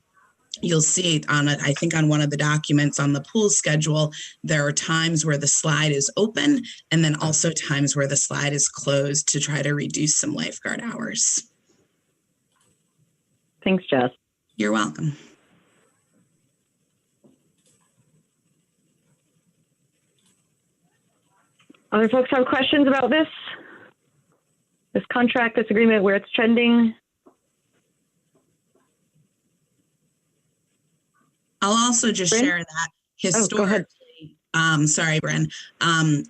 you'll see I think on one of the documents on the pool schedule, there are times where the slide is open and then also times where the slide is closed to try to reduce some lifeguard hours. Thanks, Jess. You're welcome. Other folks have questions about this contract, this agreement, where it's trending? I'll also just share that historically. Oh, go ahead. Sorry, Bryn.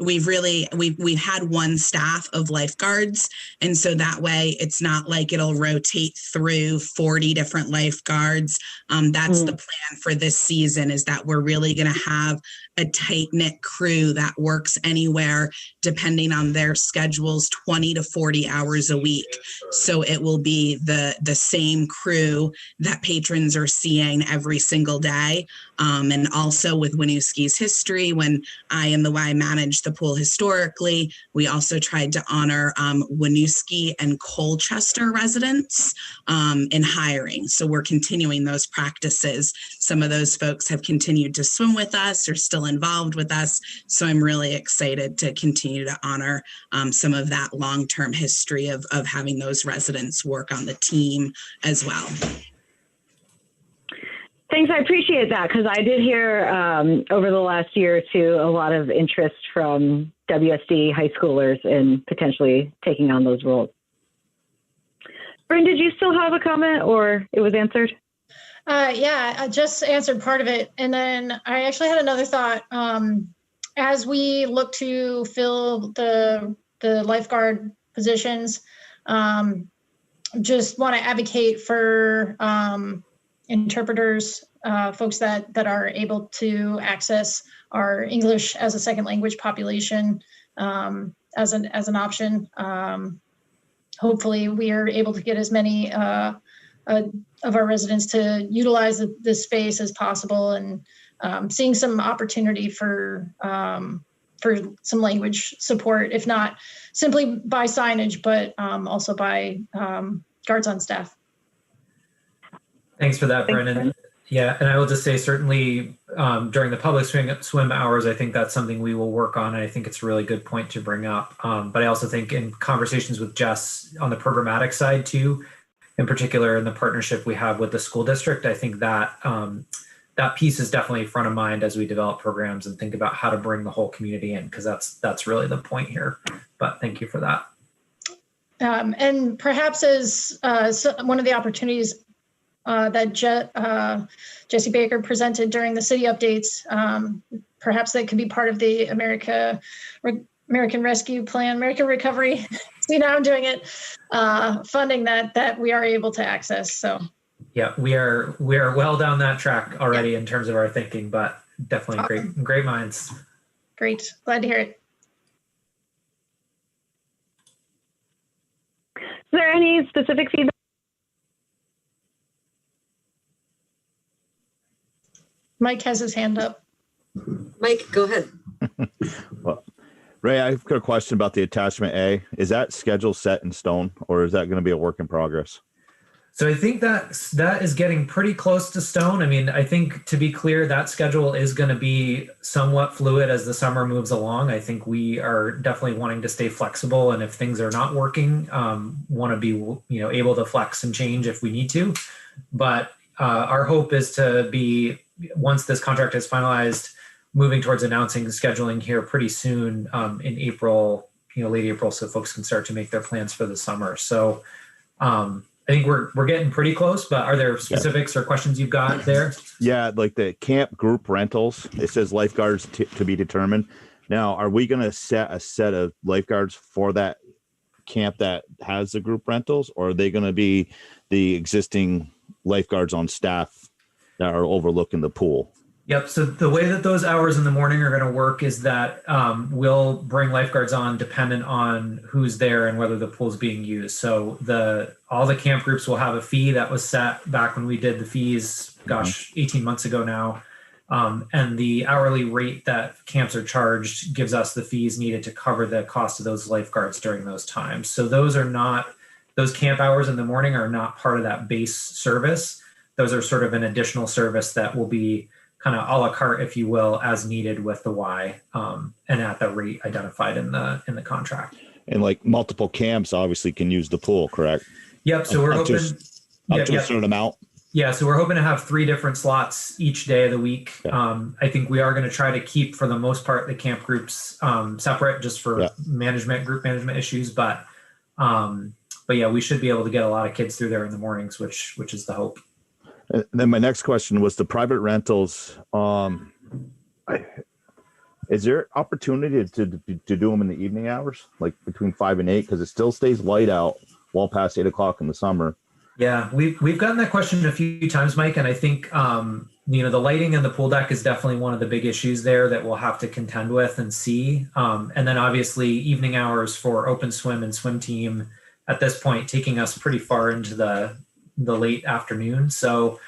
We've had 1 staff of lifeguards. And so that way it's not like it'll rotate through 40 different lifeguards. That's the plan for this season, is that we're really going to have a tight-knit crew that works anywhere, depending on their schedules, 20 to 40 hours a week. So it will be the same crew that patrons are seeing every single day. And also with Winooski's history especially when I and the Y managed the pool historically. We also tried to honor Winooski and Colchester residents in hiring. So we're continuing those practices. Some of those folks have continued to swim with us or still involved with us. So I'm really excited to continue to honor some of that long-term history of having those residents work on the team as well. Thanks, I appreciate that, because I did hear over the last year or two a lot of interest from WSD high schoolers in potentially taking on those roles. Bryn, did you still have a comment, or it was answered? Yeah, I just answered part of it. And then I actually had another thought. As we look to fill the lifeguard positions, just want to advocate for interpreters, folks that are able to access our English as a second language population as an option. Hopefully we are able to get as many of our residents to utilize this space as possible, and seeing some opportunity for some language support, if not simply by signage, but also by guards on staff. Thanks for that, Brennan. Yeah, and I will just say certainly during the public swim hours, I think that's something we will work on. And I think it's a really good point to bring up. But I also think in conversations with Jess on the programmatic side too, in particular in the partnership we have with the school district, I think that that piece is definitely front of mind as we develop programs and think about how to bring the whole community in, because that's really the point here. But thank you for that. And perhaps as one of the opportunities that Jesse Baker presented during the city updates, perhaps that could be part of the American Rescue Plan, American Recovery. See, now I'm doing it. Funding that we are able to access. So yeah, we are well down that track already in terms of our thinking, but definitely awesome. Great minds. Great, glad to hear it. Is there any specific feedback? Mike has his hand up. Mike, go ahead. Well, Ray, I've got a question about the attachment A. Is that schedule set in stone, or is that going to be a work in progress? So I think that is getting pretty close to stone. I mean, I think, to be clear, that schedule is going to be somewhat fluid as the summer moves along. I think we are definitely wanting to stay flexible, and if things are not working, want to be able to flex and change if we need to. But our hope is to be, once this contract is finalized, moving towards announcing scheduling here pretty soon in April, late April, so folks can start to make their plans for the summer. So I think we're getting pretty close, but are there specifics or questions you've got there? Yeah, like the camp group rentals, it says lifeguards to be determined. Now, are we going to set a set of lifeguards for that camp that has the group rentals, or are they going to be the existing lifeguards on staff that are overlooking the pool? Yep. So the way that those hours in the morning are going to work is that we'll bring lifeguards on dependent on who's there and whether the pool's being used. So all the camp groups will have a fee that was set back when we did the fees, 18 months ago now. And the hourly rate that camps are charged gives us the fees needed to cover the cost of those lifeguards during those times. So those camp hours in the morning are not part of that base service. Those are sort of an additional service that will be kind of a la carte, if you will, as needed with the Y, and at the rate identified in the contract. And like multiple camps obviously can use the pool, correct? Yep. So we're hoping up to a certain amount. Yeah. So we're hoping to have 3 different slots each day of the week. Yeah. I think we are going to try to keep, for the most part, the camp groups separate, just for group management issues. But yeah, we should be able to get a lot of kids through there in the mornings, which is the hope. And then my next question was the private rentals. Is there opportunity to do them in the evening hours, like between 5 and 8, because it still stays light out well past 8 o'clock in the summer? Yeah, we've gotten that question a few times, Mike, and I think the lighting in the pool deck is definitely one of the big issues there that we'll have to contend with and see. And then obviously evening hours for open swim and swim team at this point taking us pretty far into the late afternoon. So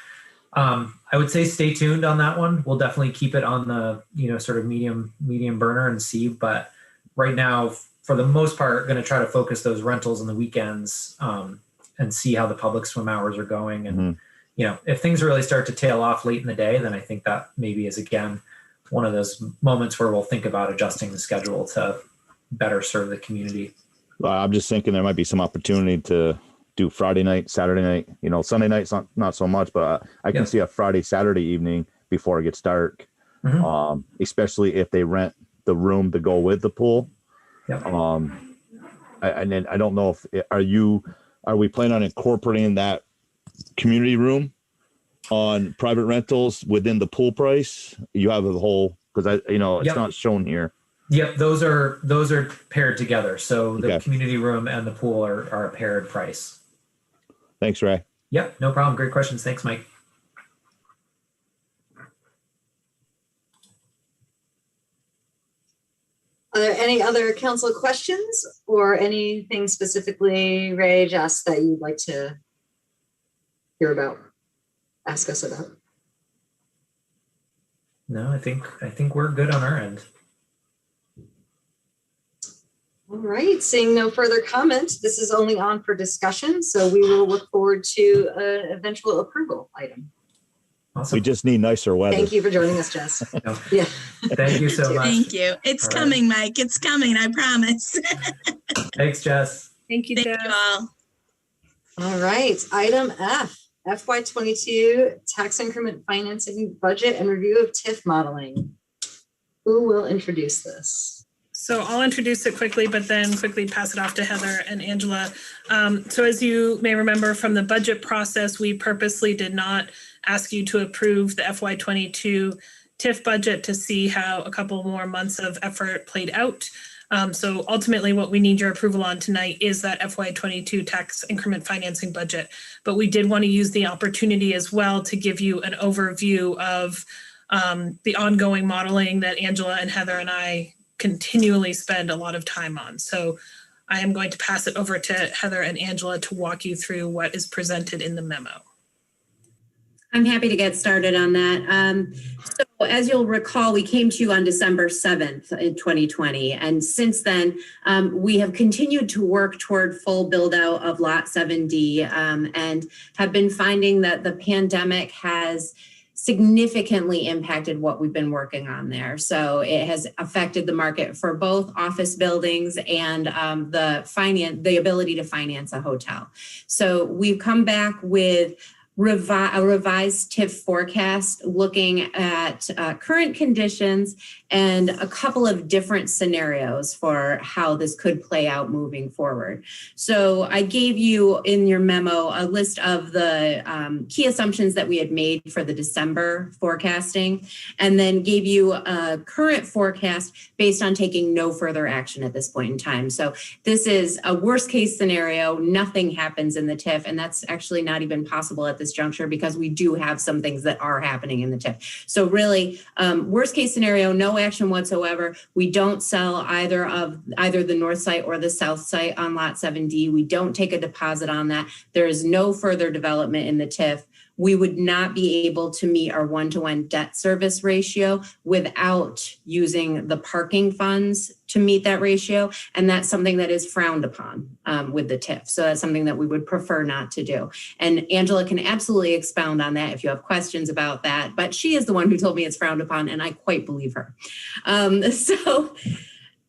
I would say stay tuned on that one. We'll definitely keep it on the, sort of medium burner and see. But right now, for the most part, going to try to focus those rentals on the weekends and see how the public swim hours are going. And, if things really start to tail off late in the day, then I think that maybe is, again, one of those moments where we'll think about adjusting the schedule to better serve the community. I'm just thinking there might be some opportunity to do Friday night, Saturday night, Sunday night's not so much, but I can see a Friday, Saturday evening before it gets dark, especially if they rent the room to go with the pool. Yep. And then I don't know if, are we planning on incorporating that community room on private rentals within the pool price? You have the whole, because it's not shown here. Yep, those are paired together. So the community room and the pool are a paired price. Thanks, Ray. Yep, no problem. Great questions. Thanks, Mike. Are there any other council questions or anything specifically, Ray, Jess, that you'd like to hear about, ask us about? No, I think we're good on our end. All right, seeing no further comment, this is only on for discussion, so we will look forward to an eventual approval item. Awesome. We just need nicer weather. Thank you for joining us, Jess. Yeah. Thank you so much. Thank you. It's coming, Mike. It's coming, I promise. Thanks, Jess. Thank you, Jess. You all. All right, item F, FY22 tax increment financing budget and review of TIF modeling. Who will introduce this? So I'll introduce it quickly, but then quickly pass it off to Heather and Angela. So as you may remember from the budget process, we purposely did not ask you to approve the FY22 TIF budget to see how a couple more months of effort played out. So ultimately what we need your approval on tonight is that FY22 tax increment financing budget. But we did want to use the opportunity as well to give you an overview of the ongoing modeling that Angela and Heather and I continually spend a lot of time on. So I am going to pass it over to Heather and Angela to walk you through what is presented in the memo. I'm happy to get started on that. So as you'll recall, we came to you on December 7th in 2020. And since then, we have continued to work toward full build out of Lot 7D and have been finding that the pandemic has significantly impacted what we've been working on there. So it has affected the market for both office buildings and the ability to finance a hotel. So we've come back with a revised TIF forecast looking at current conditions and a couple of different scenarios for how this could play out moving forward. So I gave you in your memo a list of the key assumptions that we had made for the December forecasting, and then gave you a current forecast based on taking no further action at this point in time. So this is a worst case scenario, nothing happens in the TIF, and that's actually not even possible at this juncture because we do have some things that are happening in the TIF. So really, worst case scenario, no action whatsoever. We don't sell either the north site or the south site on Lot 7D. We don't take a deposit on that. There is no further development in the TIF. We would not be able to meet our one-to-one debt service ratio without using the parking funds to meet that ratio. And that's something that is frowned upon with the TIF. So that's something that we would prefer not to do. And Angela can absolutely expound on that if you have questions about that. But she is the one who told me it's frowned upon, and I quite believe her. So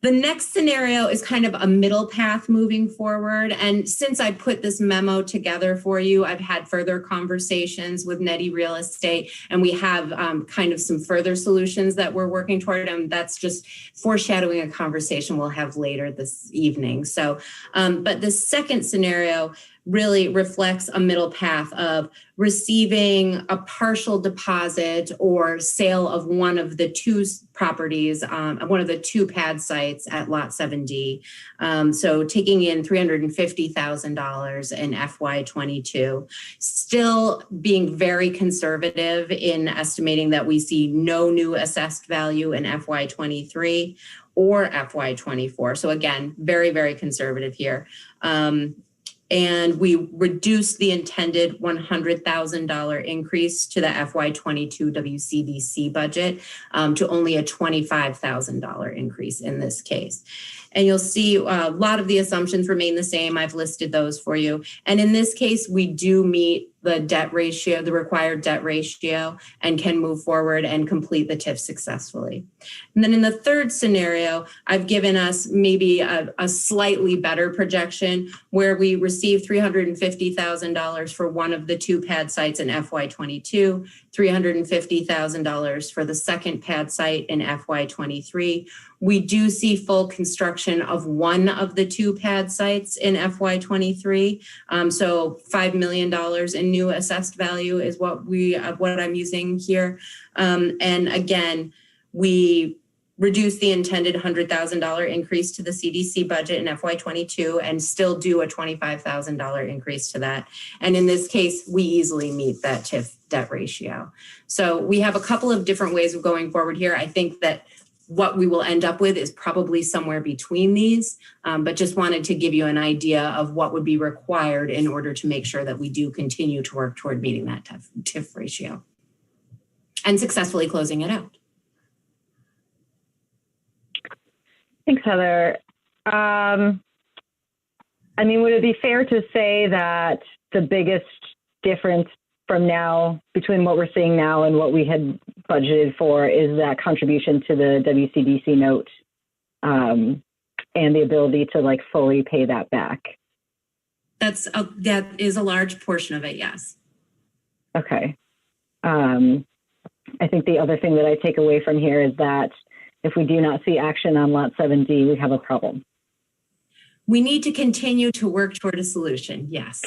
the next scenario is kind of a middle path moving forward. And since I put this memo together for you, I've had further conversations with Nettie Real Estate, and we have kind of some further solutions that we're working toward. And that's just foreshadowing a conversation we'll have later this evening. So, but the second scenario really reflects a middle path of receiving a partial deposit or sale of one of the two properties, one of the two pad sites at Lot 7D. So taking in $350,000 in FY22, still being very conservative in estimating that we see no new assessed value in FY23 or FY24. So again, very, very conservative here. And we reduced the intended $100,000 increase to the FY22 WCDC budget to only a $25,000 increase in this case. And you'll see a lot of the assumptions remain the same. I've listed those for you. And in this case, we do meet the debt ratio, the required debt ratio, and can move forward and complete the TIF successfully. And then in the third scenario, I've given us maybe a slightly better projection where we receive $350,000 for one of the 2 pad sites in FY22, $350,000 for the second pad site in FY23. We do see full construction of one of the 2 pad sites in FY23. So $5 million in new assessed value is what I'm using here. And again, we reduce the intended $100,000 increase to the CDC budget in FY22 and still do a $25,000 increase to that. And in this case, we easily meet that TIF debt ratio. So we have a couple of different ways of going forward here. I think that what we will end up with is probably somewhere between these, but just wanted to give you an idea of what would be required in order to make sure that we do continue to work toward meeting that TIF ratio and successfully closing it out. Thanks, Heather. I mean, would it be fair to say that the biggest difference from now between what we're seeing now and what we had budgeted for is that contribution to the WCDC note and the ability to like fully pay that back? That is a large portion of it, yes. Okay. I think the other thing that I take away from here is that if we do not see action on Lot 7D, we have a problem. We need to continue to work toward a solution, yes.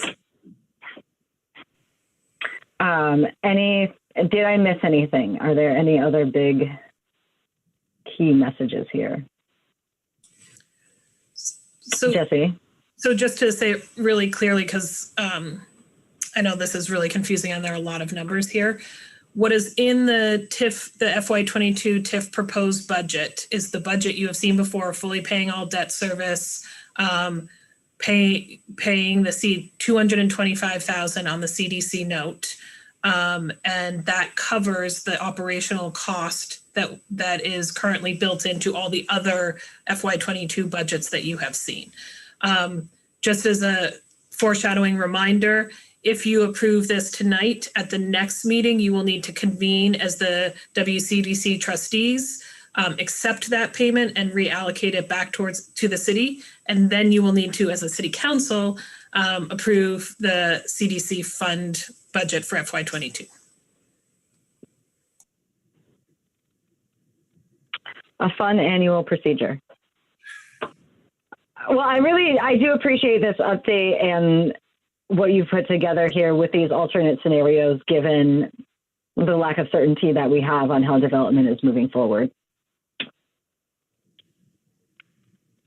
Did I miss anything? Are there any other big key messages here? So, Jesse? So just to say it really clearly, because I know this is really confusing and there are a lot of numbers here. What is in the TIF, the FY22 TIF proposed budget is the budget you have seen before, fully paying all debt service, paying the $225,000 on the CDC note. And that covers the operational cost that is currently built into all the other FY22 budgets that you have seen. Just as a foreshadowing reminder, if you approve this tonight, at the next meeting, you will need to convene as the WCDC trustees, accept that payment and reallocate it back to the city. And then you will need to, as a city council, approve the CDC fund budget for FY22. A fun annual procedure. Well, I do appreciate this update and what you've put together here with these alternate scenarios, given the lack of certainty that we have on how development is moving forward.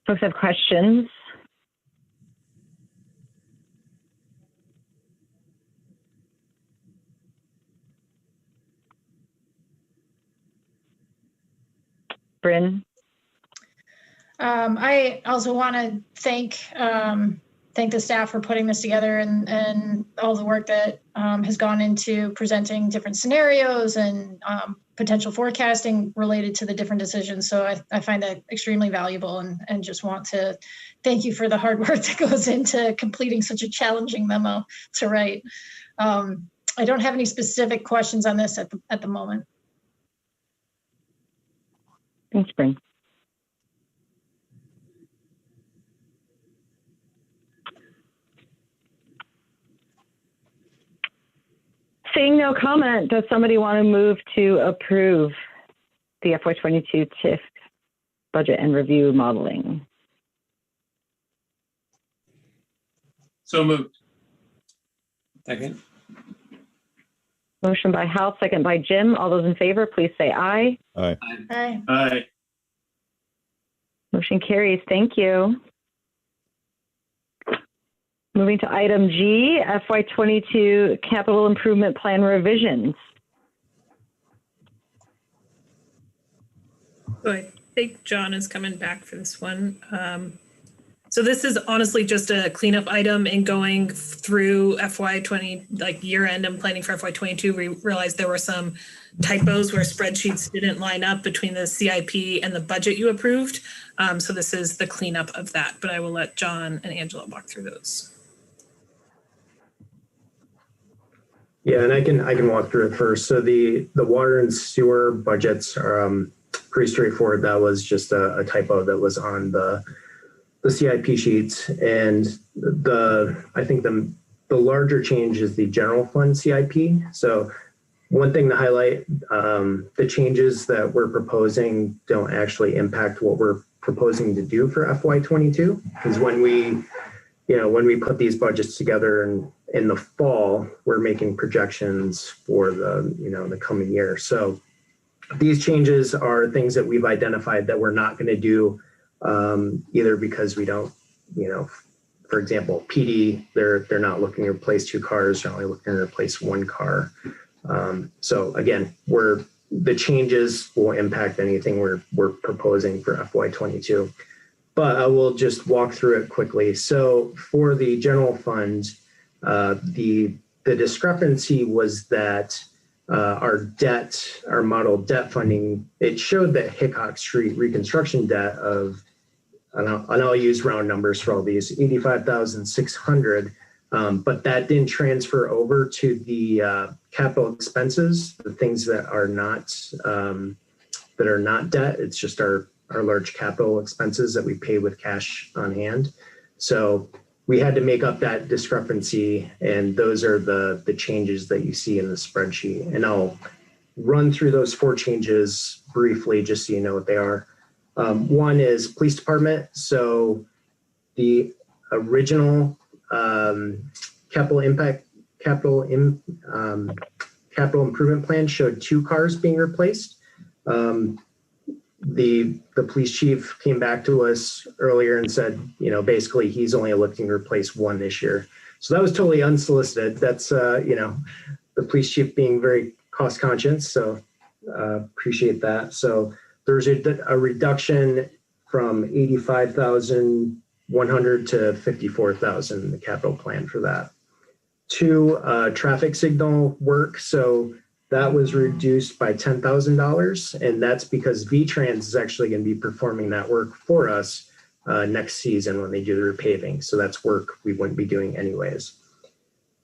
Folks have questions? Bryn? I also want to thank the staff for putting this together and all the work that has gone into presenting different scenarios and potential forecasting related to the different decisions. So I find that extremely valuable and just want to thank you for the hard work that goes into completing such a challenging memo to write. I don't have any specific questions on this at the moment. Thanks, Bryn. Seeing no comment, does somebody want to move to approve the FY22 TIF budget and review modeling? So moved. Second. Motion by Hal, second by Jim. All those in favor, please say aye. Aye. Aye. Aye. Motion carries. Thank you. Moving to item G, FY22 capital improvement plan revisions. So I think John is coming back for this one. So this is honestly just a cleanup item in going through FY20, like year end and planning for FY22. We realized there were some typos where spreadsheets didn't line up between the CIP and the budget you approved. So this is the cleanup of that, but I will let John and Angela walk through those. Yeah, and I can walk through it first. So the water and sewer budgets are pretty straightforward. That was just a typo that was on the CIP sheets, and I think the larger change is the general fund CIP. So one thing to highlight, the changes that we're proposing don't actually impact what we're proposing to do for FY22, because when we put these budgets together in the fall, we're making projections for the coming year. So these changes are things that we've identified that we're not going to do, either because we don't, for example, PD, they're not looking to replace 2 cars, they're only looking to replace 1 car. So again, the changes will impact anything we're proposing for FY22. But I will just walk through it quickly. So for the general fund, the discrepancy was that our model debt funding, it showed that Hickok Street reconstruction debt of, and I'll use round numbers for all these, 85,600, but that didn't transfer over to the capital expenses, the things that are not debt. It's just our large capital expenses that we pay with cash on hand. So we had to make up that discrepancy, and those are the changes that you see in the spreadsheet. And I'll run through those 4 changes briefly, just so you know what they are. One is police department. So the original capital improvement plan showed 2 cars being replaced. The police chief came back to us earlier and said, basically he's only looking to replace 1 this year. So that was totally unsolicited. That's, the police chief being very cost conscious. So appreciate that. So there's a reduction from 85,100 to 54,000 in the capital plan for that. 2, traffic signal work. So that was reduced by $10,000, and that's because VTrans is actually going to be performing that work for us next season when they do the repaving. So that's work we wouldn't be doing anyways.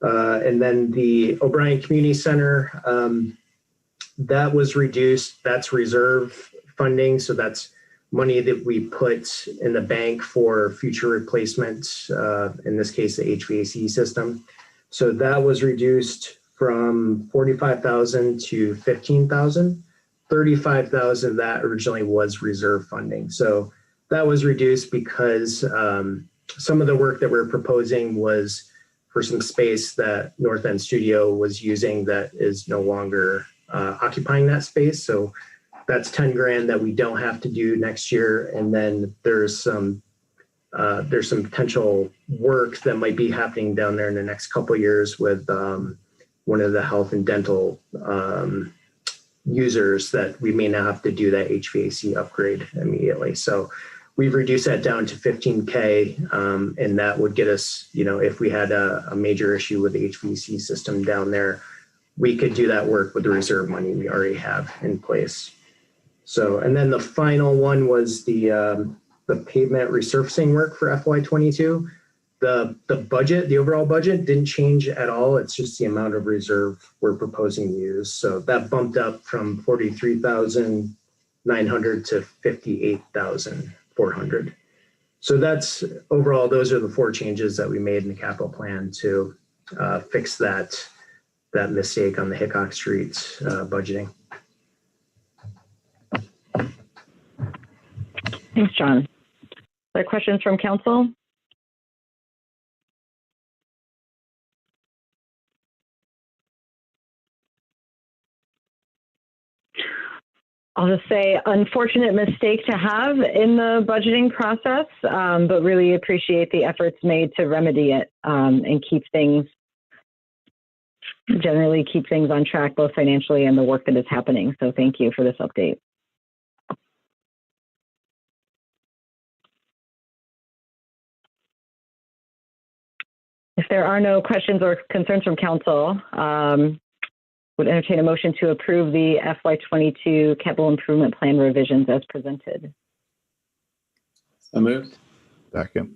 And then the O'Brien Community Center, that was reduced. That's reserve funding. So that's money that we put in the bank for future replacement, in this case, the HVAC system. So that was reduced from 45,000 to 15,000. 35,000 that originally was reserve funding. So that was reduced because some of the work that we're proposing was for some space that North End Studio was using that is no longer occupying that space. So that's 10 grand that we don't have to do next year. And then there's some potential work that might be happening down there in the next couple of years with one of the health and dental users that we may not have to do that HVAC upgrade immediately. So we've reduced that down to 15K, and that would get us, if we had a major issue with the HVAC system down there, we could do that work with the reserve money we already have in place. So, and then the final one was the pavement resurfacing work for FY22. The budget, the overall budget didn't change at all. It's just the amount of reserve we're proposing to use. So that bumped up from 43,900 to 58,400. So that's overall, those are the 4 changes that we made in the capital plan to fix that mistake on the Hickok Street budgeting. Thanks, John. Other questions from council? I'll just say unfortunate mistake to have in the budgeting process, but really appreciate the efforts made to remedy it and keep things on track, both financially and the work that is happening. So thank you for this update. If there are no questions or concerns from council, would entertain a motion to approve the FY22 capital improvement plan revisions as presented. So moved. Second.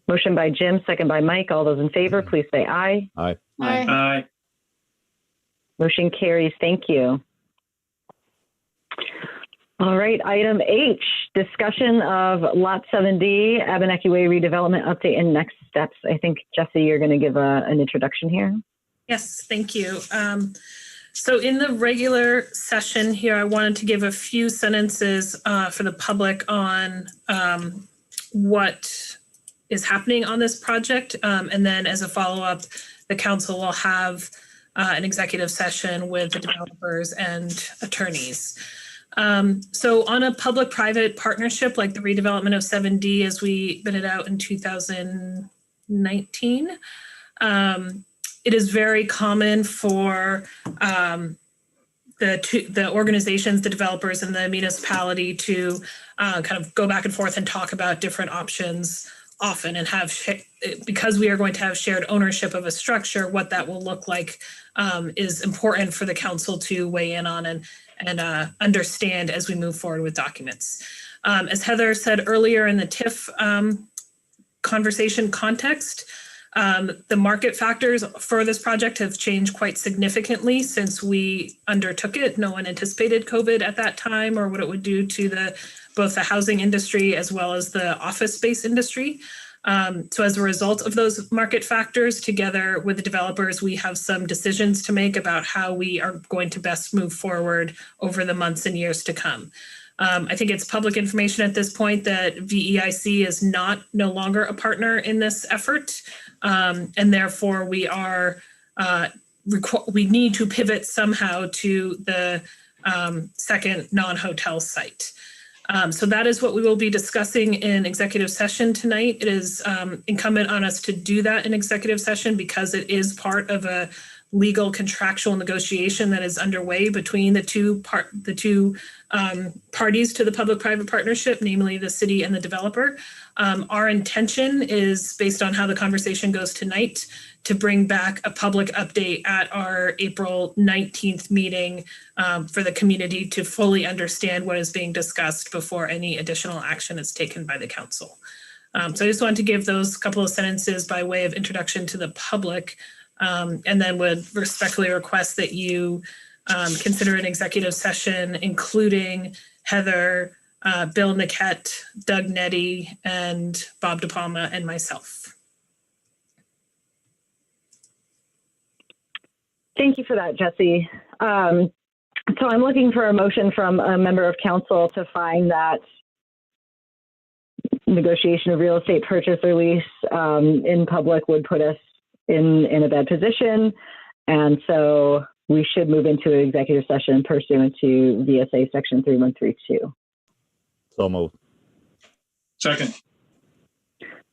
Motion by Jim, second by Mike. All those in favor, please say aye. Aye. Aye. Aye. Motion carries. Thank you. All right, item H, discussion of Lot 7D, Abenaki Way redevelopment update and next steps. I think, Jesse, you're going to give an introduction here. Yes, thank you. So in the regular session here, I wanted to give a few sentences for the public on what is happening on this project. And then as a follow-up, the council will have an executive session with the developers and attorneys. So on a public-private partnership like the redevelopment of 7D as we bid it out in 2019, it is very common for the organizations, the developers, and the municipality to kind of go back and forth and talk about different options often and have, because we are going to have shared ownership of a structure, what that will look like is important for the council to weigh in on and understand as we move forward with documents. As Heather said earlier in the TIF conversation context, the market factors for this project have changed quite significantly since we undertook it. No one anticipated COVID at that time or what it would do to both the housing industry as well as the office space industry. So as a result of those market factors, together with the developers, we have some decisions to make about how we are going to best move forward over the months and years to come. I think it's public information at this point that VEIC is no longer a partner in this effort. And therefore we are, we need to pivot somehow to the second non-hotel site. So that is what we will be discussing in executive session tonight. It is incumbent on us to do that in executive session because it is part of a legal contractual negotiation that is underway between the two parties to the public-private partnership, namely the city and the developer. Our intention is, based on how the conversation goes tonight, to bring back a public update at our April 19th meeting for the community to fully understand what is being discussed before any additional action is taken by the council. So I just wanted to give those couple of sentences by way of introduction to the public, and then would respectfully request that you consider an executive session, including Heather, Bill Niquette, Doug Nettie, and Bob DePalma, and myself. Thank you for that, Jesse. So I'm looking for a motion from a member of council to find that negotiation of real estate purchase or lease in public would put us in a bad position. And so we should move into an executive session pursuant to VSA section 3132. So moved. Second.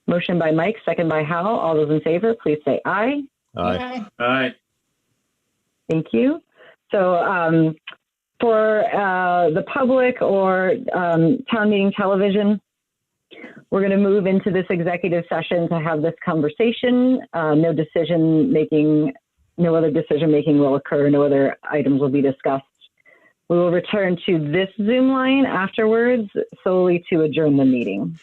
Motion by Mike, second by Hal. All those in favor, please say aye. Aye. Aye. Thank you. So for the public or town meeting television, we're going to move into this executive session to have this conversation. No other decision making will occur. No other items will be discussed. We will return to this Zoom line afterwards solely to adjourn the meeting.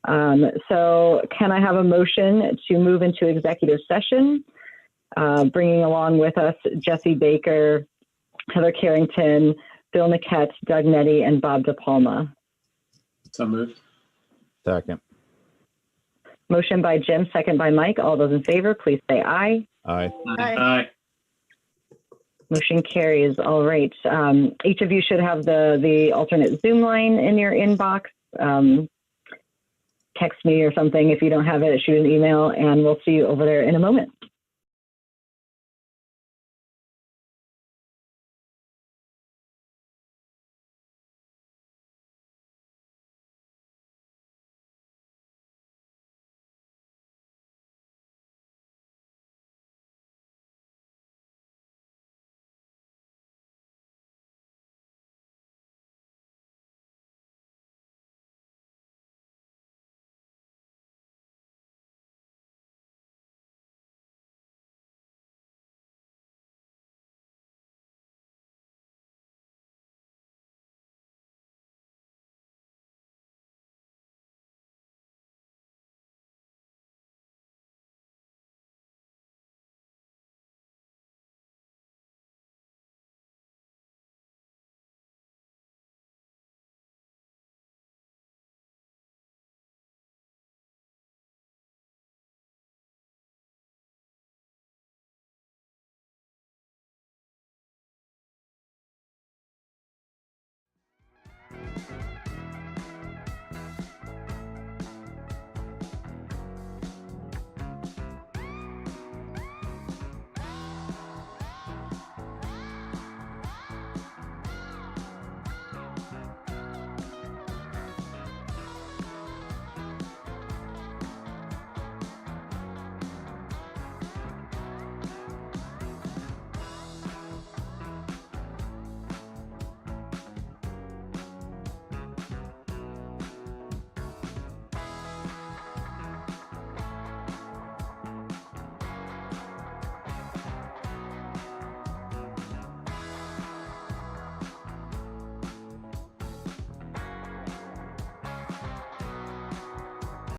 So can I have a motion to move into executive session? Bringing along with us Jesse Baker, Heather Carrington, Bill Niquette, Doug Nettie, and Bob DePalma. So moved. Second. Motion by Jim, second by Mike. All those in favor, please say aye. Aye. Aye. Motion carries. All right. Each of you should have the alternate Zoom line in your inbox. Text me or something if you don't have it. Shoot an email, and we'll see you over there in a moment.